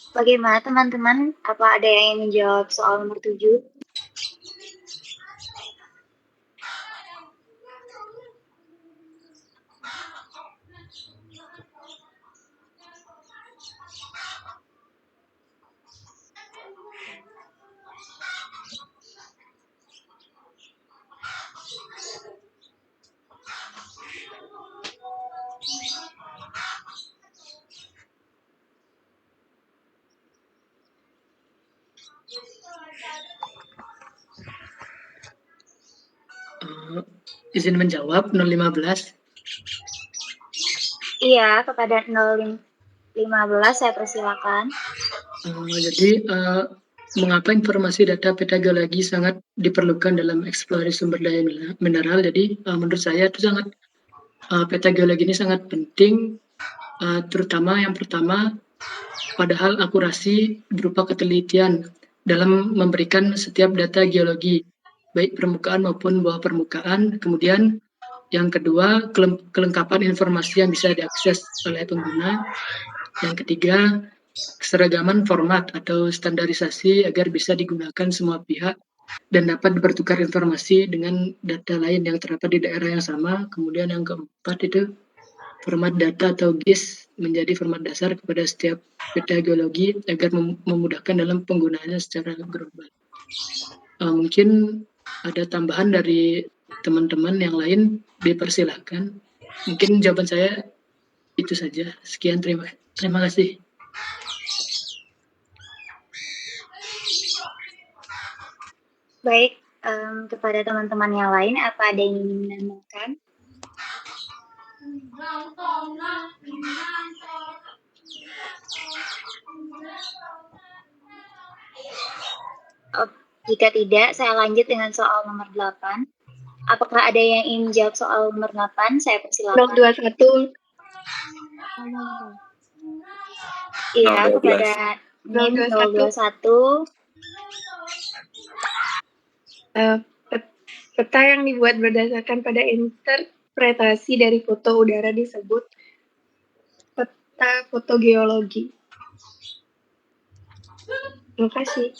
Bagaimana teman-teman? Apa ada yang ingin menjawab soal nomor 7? izin menjawab 015. Iya, kepada 015 saya persilakan. Jadi mengapa informasi data peta geologi sangat diperlukan dalam eksplorasi sumber daya mineral? Jadi menurut saya itu sangat peta geologi ini sangat penting, terutama yang pertama padahal akurasi berupa ketelitian dalam memberikan setiap data geologi baik permukaan maupun bawah permukaan. Kemudian yang kedua, kelengkapan informasi yang bisa diakses oleh pengguna. Yang ketiga, keseragaman format atau standarisasi agar bisa digunakan semua pihak dan dapat bertukar informasi dengan data lain yang terdapat di daerah yang sama. Kemudian yang keempat itu format data atau GIS menjadi format dasar kepada setiap peta geologi agar memudahkan dalam penggunaannya secara global. Mungkin ada tambahan dari teman-teman yang lain, dipersilahkan. Mungkin jawaban saya itu saja. Sekian, terima kasih. Baik, kepada teman-teman yang lain, apa ada yang ingin menambahkan? Jika tidak, saya lanjut dengan soal nomor 8. Apakah ada yang ingin menjawab soal nomor 8? Saya persilakan. 021. Iya, kepada NIM 021. Peta yang dibuat berdasarkan pada interpretasi dari foto udara disebut peta fotogeologi. Terima kasih.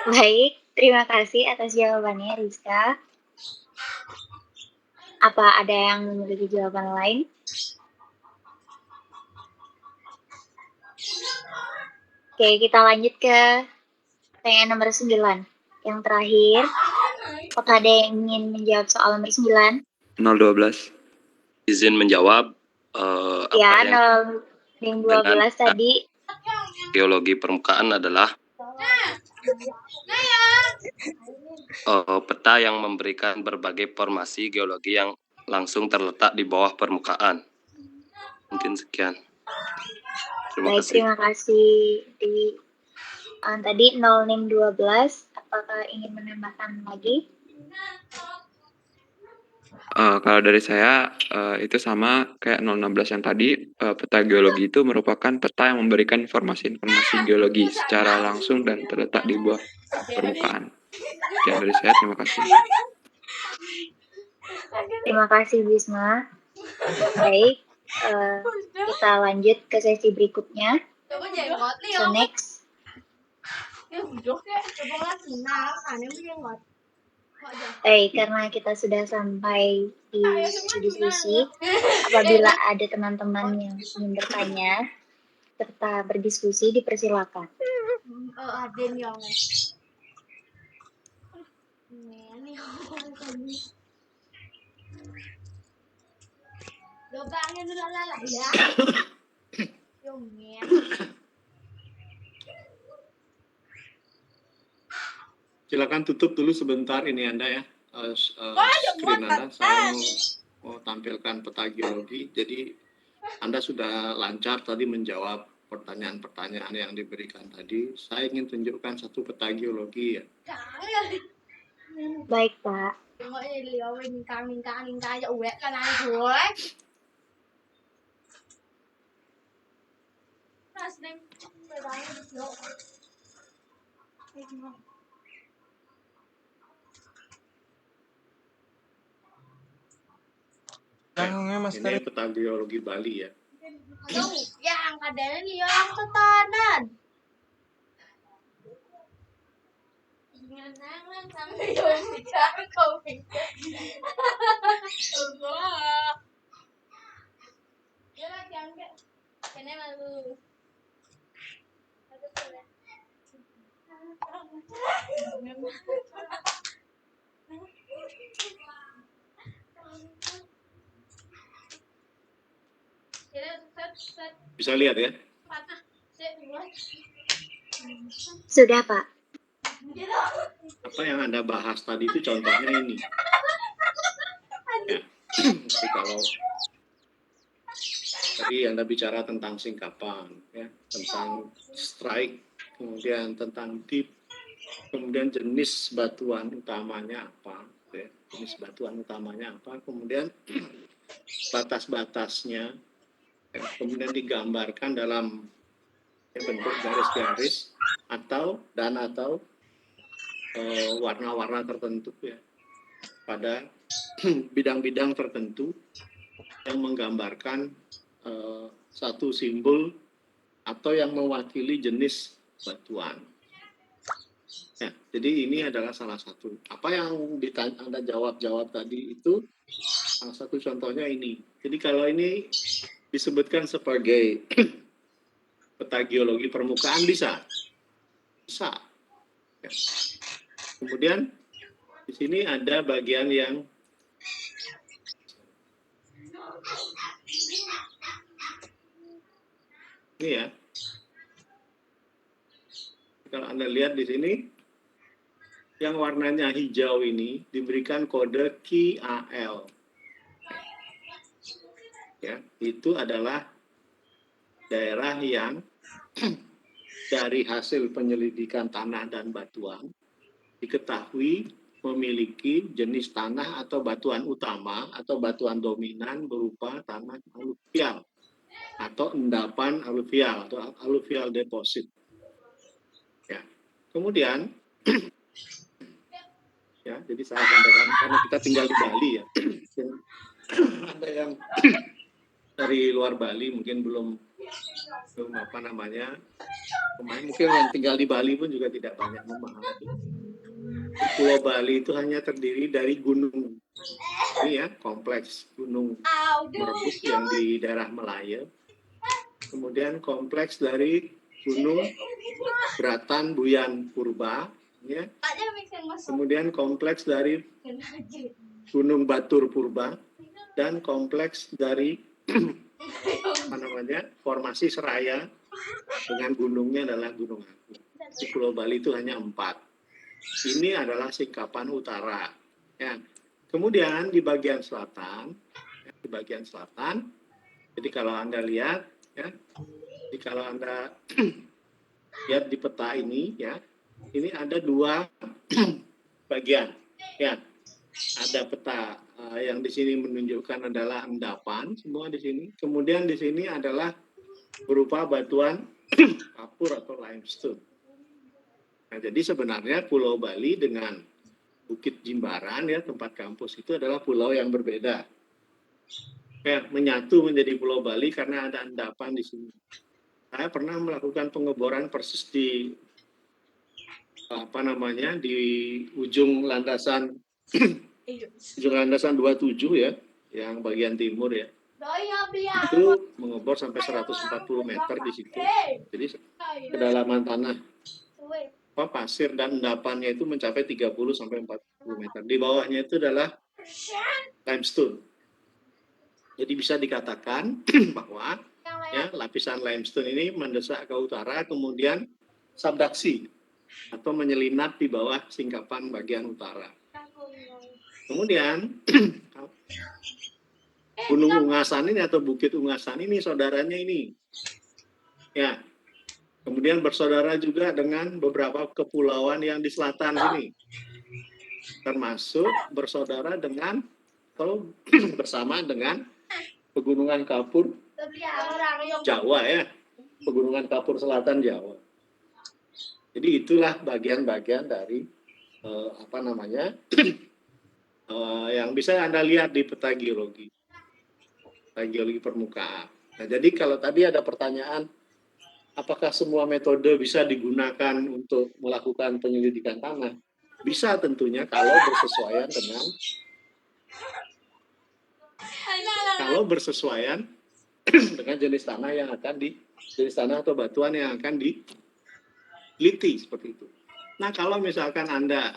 Baik, terima kasih atas jawabannya, Rizka. Apa ada yang memiliki jawaban lain? Oke, kita lanjut ke pertanyaan nomor 9. Yang terakhir, apakah ada yang ingin menjawab soal nomor 9? 012. Izin menjawab. Ya, 012 tadi. Geologi permukaan adalah peta yang memberikan berbagai formasi geologi yang langsung terletak di bawah permukaan. Mungkin sekian. Terima kasih. Tadi 0612, apakah ingin menambahkan lagi? Kalau dari saya itu sama kayak 016 yang tadi, peta geologi itu merupakan peta yang memberikan informasi-informasi geologi secara langsung dan terletak di bawah permukaan. Sekian dari saya, terima kasih. Terima kasih, Bisma. Baik, kita lanjut ke sesi berikutnya. So next. Karena kita sudah sampai di diskusi, apabila ada teman-teman yang ingin bertanya serta berdiskusi, dipersilakan. Silakan tutup dulu sebentar ini Anda ya, screen Anda. Saya mau tampilkan peta geologi. Jadi Anda sudah lancar tadi menjawab pertanyaan-pertanyaan yang diberikan tadi. Saya ingin tunjukkan satu peta geologi ya. Baik, Pak. Ini peta geologi Bali ya. Yang ada nih yang ketanan. Bisa lihat ya? Sudah, Pak. Apa yang Anda bahas tadi itu contohnya ini. Ya. Jadi kalau tadi Anda bicara tentang singkapan, ya, tentang strike, kemudian tentang deep, kemudian jenis batuan utamanya apa, ya, jenis batuan utamanya apa, kemudian batas-batasnya, ya, kemudian digambarkan dalam bentuk garis-garis atau warna-warna tertentu, ya, pada bidang-bidang tertentu yang menggambarkan satu simbol atau yang mewakili jenis batuan. Ya, jadi ini adalah salah satu. Apa yang Anda jawab tadi itu salah satu contohnya ini. Jadi kalau ini disebutkan sebagai peta geologi permukaan bisa. Ya. Kemudian di sini ada bagian yang ini, ya. Kalau Anda lihat di sini, yang warnanya hijau ini diberikan kode QAL. Ya, itu adalah daerah yang dari hasil penyelidikan tanah dan batuan diketahui memiliki jenis tanah atau batuan utama atau batuan dominan berupa tanah aluvial atau endapan aluvial atau aluvial deposit. Ya. Kemudian ya, jadi saya sampaikan karena kita tinggal di Bali, ya. Ada yang dari luar Bali mungkin belum apa namanya, mungkin yang tinggal di Bali pun juga tidak banyak memahami. Pulau Bali itu hanya terdiri dari gunung. Ini, ya, kompleks gunung Merebuk yang di daerah Melaya. Kemudian kompleks dari gunung Beratan Buyan Purba, ya. Kemudian kompleks dari gunung Batur Purba dan kompleks dari apa namanya, formasi Seraya dengan gunungnya adalah Gunung Agung. Di Pulau Bali itu hanya 4. Ini adalah singkapan utara. Ya. Kemudian di bagian selatan, jadi kalau Anda lihat, ya, jadi kalau Anda lihat di peta ini, ya, ini ada 2 bagian. Ya, ada peta yang di sini menunjukkan adalah endapan semua di sini. Kemudian di sini adalah berupa batuan kapur atau limestone. Nah, jadi sebenarnya Pulau Bali dengan Bukit Jimbaran, ya, tempat kampus itu adalah pulau yang berbeda. Ya, menyatu menjadi Pulau Bali karena ada endapan di sini. Saya pernah melakukan pengeboran persis di apa namanya, di ujung landasan 27, ya, yang bagian timur, ya. Itu mengebor sampai 140 meter di situ. Jadi kedalaman tanah pasir dan endapannya itu mencapai 30 sampai 40 meter. Di bawahnya itu adalah limestone. Jadi bisa dikatakan bahwa, ya, lapisan limestone ini mendesak ke utara, kemudian subduksi atau menyelinap di bawah singkapan bagian utara. Kemudian Gunung Ungasan ini atau Bukit Ungasan ini saudaranya ini, ya. Kemudian bersaudara juga dengan beberapa kepulauan yang di selatan sini, termasuk bersaudara dengan atau bersama dengan Pegunungan Kapur Jawa, ya, Pegunungan Kapur Selatan Jawa. Jadi itulah bagian-bagian dari apa namanya yang bisa Anda lihat di peta geologi permukaan. Nah, jadi kalau tadi ada pertanyaan, apakah semua metode bisa digunakan untuk melakukan penyelidikan tanah? Bisa tentunya kalau bersesuaian dengan jenis tanah yang akan jenis tanah atau batuan yang akan diteliti, seperti itu. Nah, kalau misalkan Anda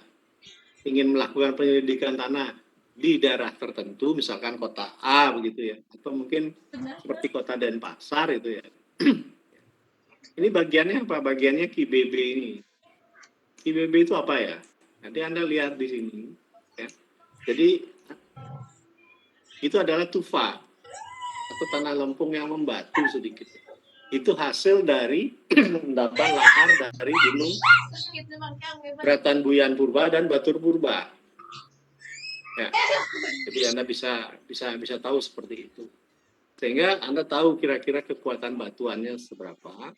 ingin melakukan penyelidikan tanah di daerah tertentu, misalkan kota A begitu, ya, atau mungkin seperti kota Denpasar itu, ya. Ini bagiannya apa? Bagiannya KIBB ini. KIBB itu apa, ya? Nanti Anda lihat di sini. Ya. Jadi itu adalah tufa atau tanah lempung yang membatu sedikit. Itu hasil dari endapan lahar dari gunung Bratanbuyan Purba dan Batur Purba. Ya. Jadi Anda bisa tahu seperti itu. Sehingga Anda tahu kira-kira kekuatan batuannya seberapa.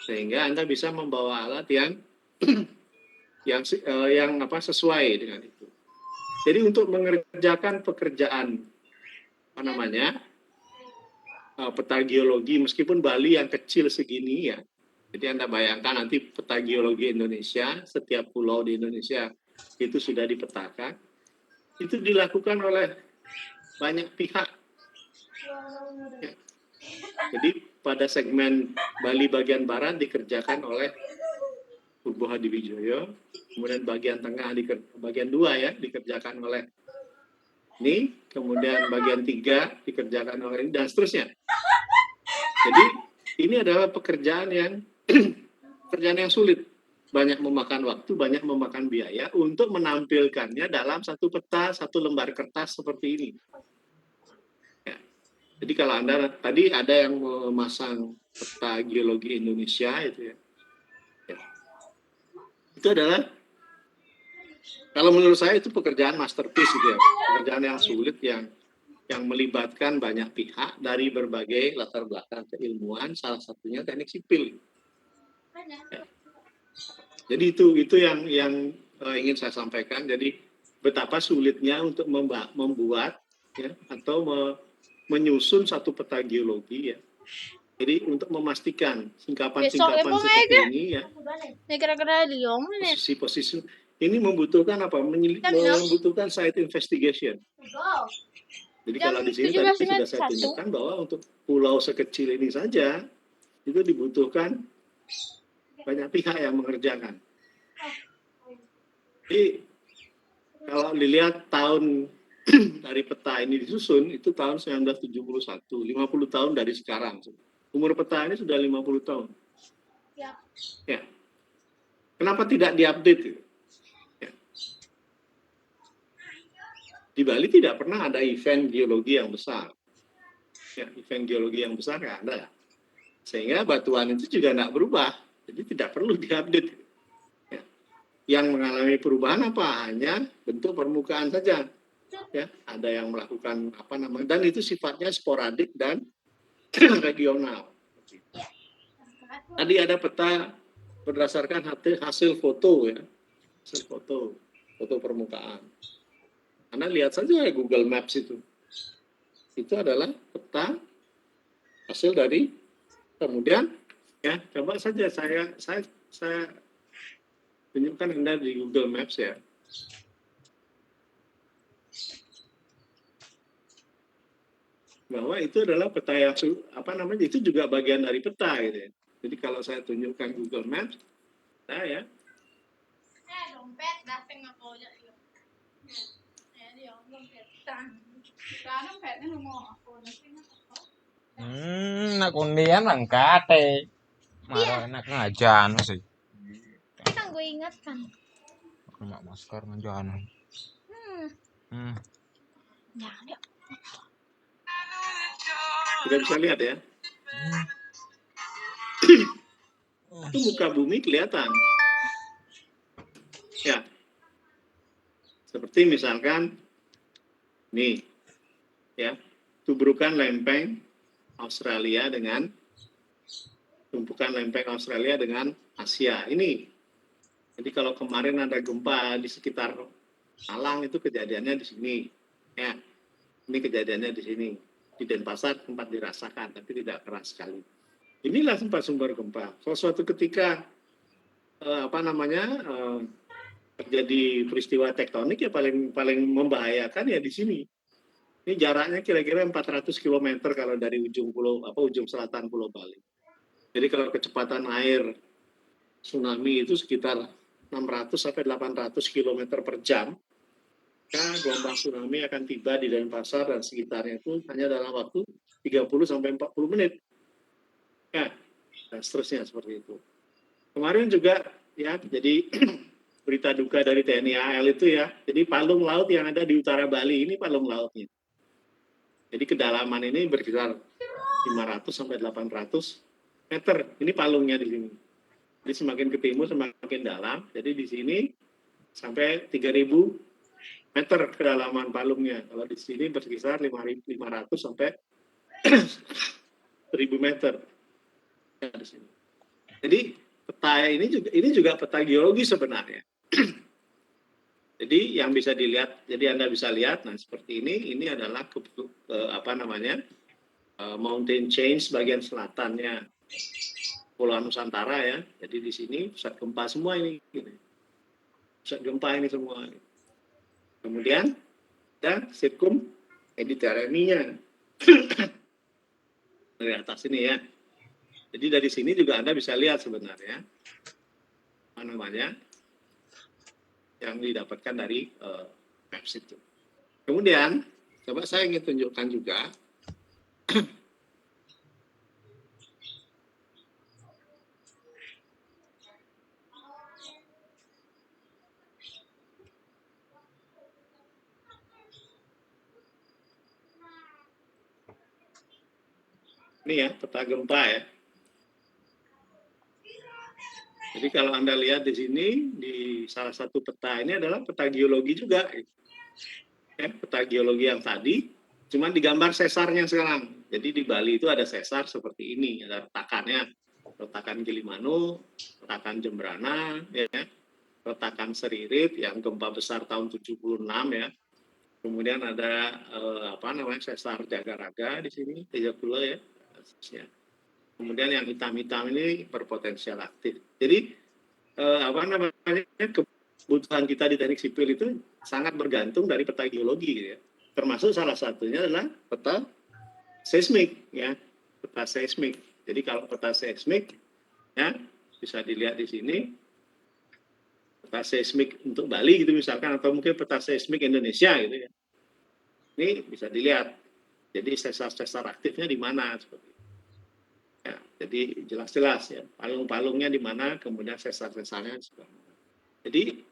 Sehingga Anda bisa membawa alat yang sesuai dengan itu. Jadi untuk mengerjakan pekerjaan peta geologi, meskipun Bali yang kecil segini ya, jadi Anda bayangkan nanti peta geologi Indonesia, setiap pulau di Indonesia itu sudah dipetakan, itu dilakukan oleh banyak pihak. Ya. Jadi pada segmen Bali bagian barat dikerjakan oleh Purbo Hadiwijoyo, kemudian bagian tengah, bagian 2 ya, dikerjakan oleh ini, kemudian bagian 3 dikerjakan oleh ini, dan seterusnya. Jadi ini adalah pekerjaan yang sulit, banyak memakan waktu, banyak memakan biaya untuk menampilkannya dalam satu peta, satu lembar kertas seperti ini. Ya. Jadi kalau Anda tadi ada yang memasang peta geologi Indonesia itu ya, itu adalah, kalau menurut saya itu pekerjaan masterpiece gitu ya, pekerjaan yang sulit yang melibatkan banyak pihak dari berbagai latar belakang keilmuan, salah satunya teknik sipil. Ya. Jadi itu yang ingin saya sampaikan. Jadi betapa sulitnya untuk membuat ya, atau menyusun satu peta geologi ya. Jadi untuk memastikan singkapan-singkapan seperti ini ya, posisi ini membutuhkan apa? Membutuhkan site investigation. Jadi kalau di sini tadi sudah saya tunjukkan bahwa untuk pulau sekecil ini saja itu dibutuhkan banyak pihak yang mengerjakan. Jadi kalau dilihat tahun dari peta ini disusun itu tahun 1971, 50 tahun dari sekarang. Umur peta ini sudah 50 tahun. Ya. Kenapa tidak diupdate? Ya. Di Bali tidak pernah ada event geologi yang besar. Ya, event geologi yang besar nggak ada. Sehingga batuan itu juga nggak berubah. Jadi tidak perlu diupdate. Ya. Yang mengalami perubahan apa? Hanya bentuk permukaan saja. Ya, ada yang melakukan dan itu sifatnya sporadik dan regional. Tadi ada peta berdasarkan hasil foto ya, hasil foto permukaan. Anda lihat saja ya Google Maps itu adalah peta hasil dari kemudian ya coba saja saya tunjukkan Anda di Google Maps ya. Bahwa itu adalah peta yang itu juga bagian dari peta gitu ya. Jadi kalau saya tunjukkan Google Maps, ya. Nak undian mangkate. Marah enak ngajan sih. Kan gue ingatkan. Kena masker ngajan. Jangan ya. Sudah bisa lihat ya. Itu muka bumi kelihatan. Ya. Seperti misalkan nih ya, tubrukan lempeng Australia dengan tumpukan lempeng Australia dengan Asia. Ini. Jadi kalau kemarin ada gempa di sekitar Malang itu kejadiannya di sini. Ya. Ini kejadiannya di sini. Di Denpasar tempat dirasakan, tapi tidak keras sekali. Inilah tempat sumber gempa. Suatu ketika terjadi peristiwa tektonik ya paling membahayakan ya di sini. Ini jaraknya kira-kira 400 km kalau dari ujung selatan Pulau Bali. Jadi kalau kecepatan air tsunami itu sekitar 600 sampai 800 km per jam. Gelombang tsunami akan tiba di Denpasar dan sekitarnya itu hanya dalam waktu 30 sampai 40 menit. Ya, dan seterusnya seperti itu. Kemarin juga ya, jadi berita duka dari TNI AL itu ya. Jadi palung laut yang ada di utara Bali ini palung lautnya. Jadi kedalaman ini berkisar 500 sampai 800 meter. Ini palungnya di sini. Jadi semakin ke timur semakin dalam. Jadi di sini sampai 3.000 meter kedalaman palungnya. Kalau di sini berkisar 500 sampai 1.000 meter. Ya, di sini. Jadi peta ini juga peta geologi sebenarnya. Jadi yang bisa dilihat, jadi Anda bisa lihat, nah seperti ini adalah mountain chain bagian selatannya Pulau Nusantara ya. Jadi di sini pusat gempa semua ini, pusat gempa ini semua. Kemudian ada sirkum Mediterania dari atas ini ya. Jadi dari sini juga Anda bisa lihat sebenarnya apa namanya yang didapatkan dari maps itu. Kemudian coba saya ingin tunjukkan juga ini ya peta gempa ya. Jadi kalau Anda lihat di sini, di salah satu peta ini adalah peta geologi juga. Ya, peta geologi yang tadi, cuman digambar sesarnya sekarang. Jadi di Bali itu ada sesar seperti ini, ada retakan Gilimanuk, retakan Jembrana, ya, retakan Seririt yang gempa besar tahun 76 ya. Kemudian ada sesar Jagaraga di sini, 30 ya. Kemudian yang hitam-hitam ini berpotensial aktif. Jadi kebutuhan kita di teknik sipil itu sangat bergantung dari peta geologi ya. Termasuk salah satunya adalah peta seismik ya, peta seismik. Jadi kalau peta seismik ya bisa dilihat di sini peta seismik untuk Bali gitu misalkan, atau mungkin peta seismik Indonesia gitu ya. Ini bisa dilihat. Jadi sesar-sesar aktifnya di mana seperti itu. Ya, jadi jelas-jelas ya, palung-palungnya di mana, kemudian sesar-sesarnya. Jadi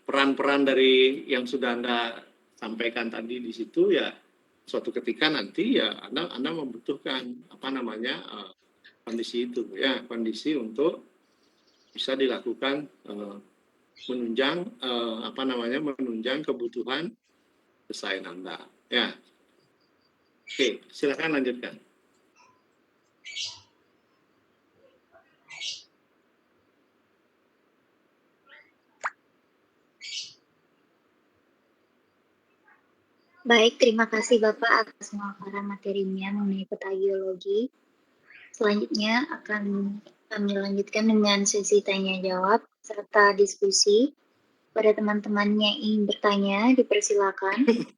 peran-peran dari yang sudah Anda sampaikan tadi di situ ya, suatu ketika nanti ya Anda membutuhkan kondisi itu ya, kondisi untuk bisa dilakukan menunjang kebutuhan desain Anda. Ya, oke, silakan lanjutkan. Baik, terima kasih Bapak atas pemaparan materinya mengenai peta geologi. Selanjutnya akan kami lanjutkan dengan sesi tanya jawab serta diskusi. Pada teman-teman yang ingin bertanya, dipersilakan.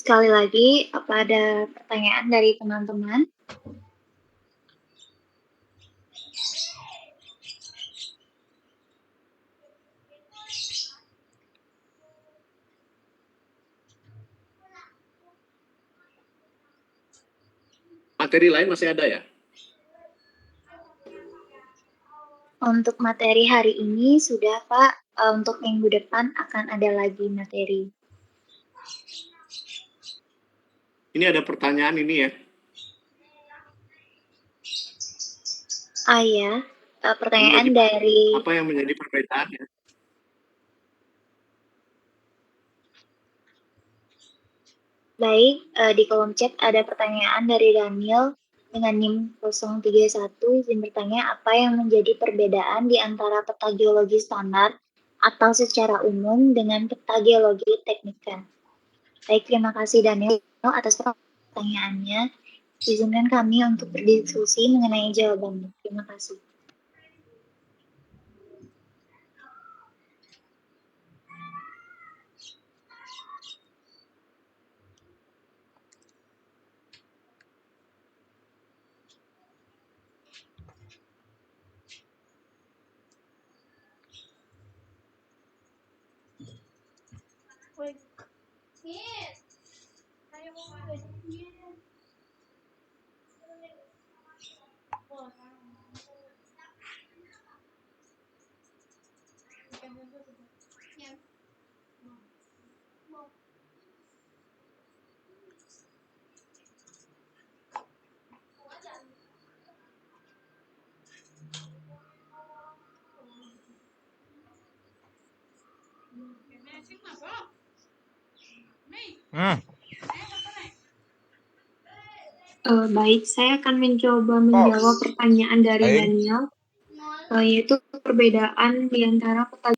Sekali lagi, apa ada pertanyaan dari teman-teman? Materi lain masih ada ya? Untuk materi hari ini sudah, Pak. Untuk minggu depan akan ada lagi materi. Ini ada pertanyaan ini ya. Ya. Pertanyaan dari... Apa yang menjadi perbedaannya? Baik, di kolom chat ada pertanyaan dari Daniel dengan NIM 031. Izin bertanya, apa yang menjadi perbedaan di antara peta geologi standar atau secara umum dengan peta geologi teknikan? Baik, terima kasih Daniel atas pertanyaannya. Izinkan kami untuk berdiskusi mengenai jawabannya. Terima kasih. Baik, saya akan mencoba menjawab pertanyaan dari Daniel, yaitu perbedaan di antara peta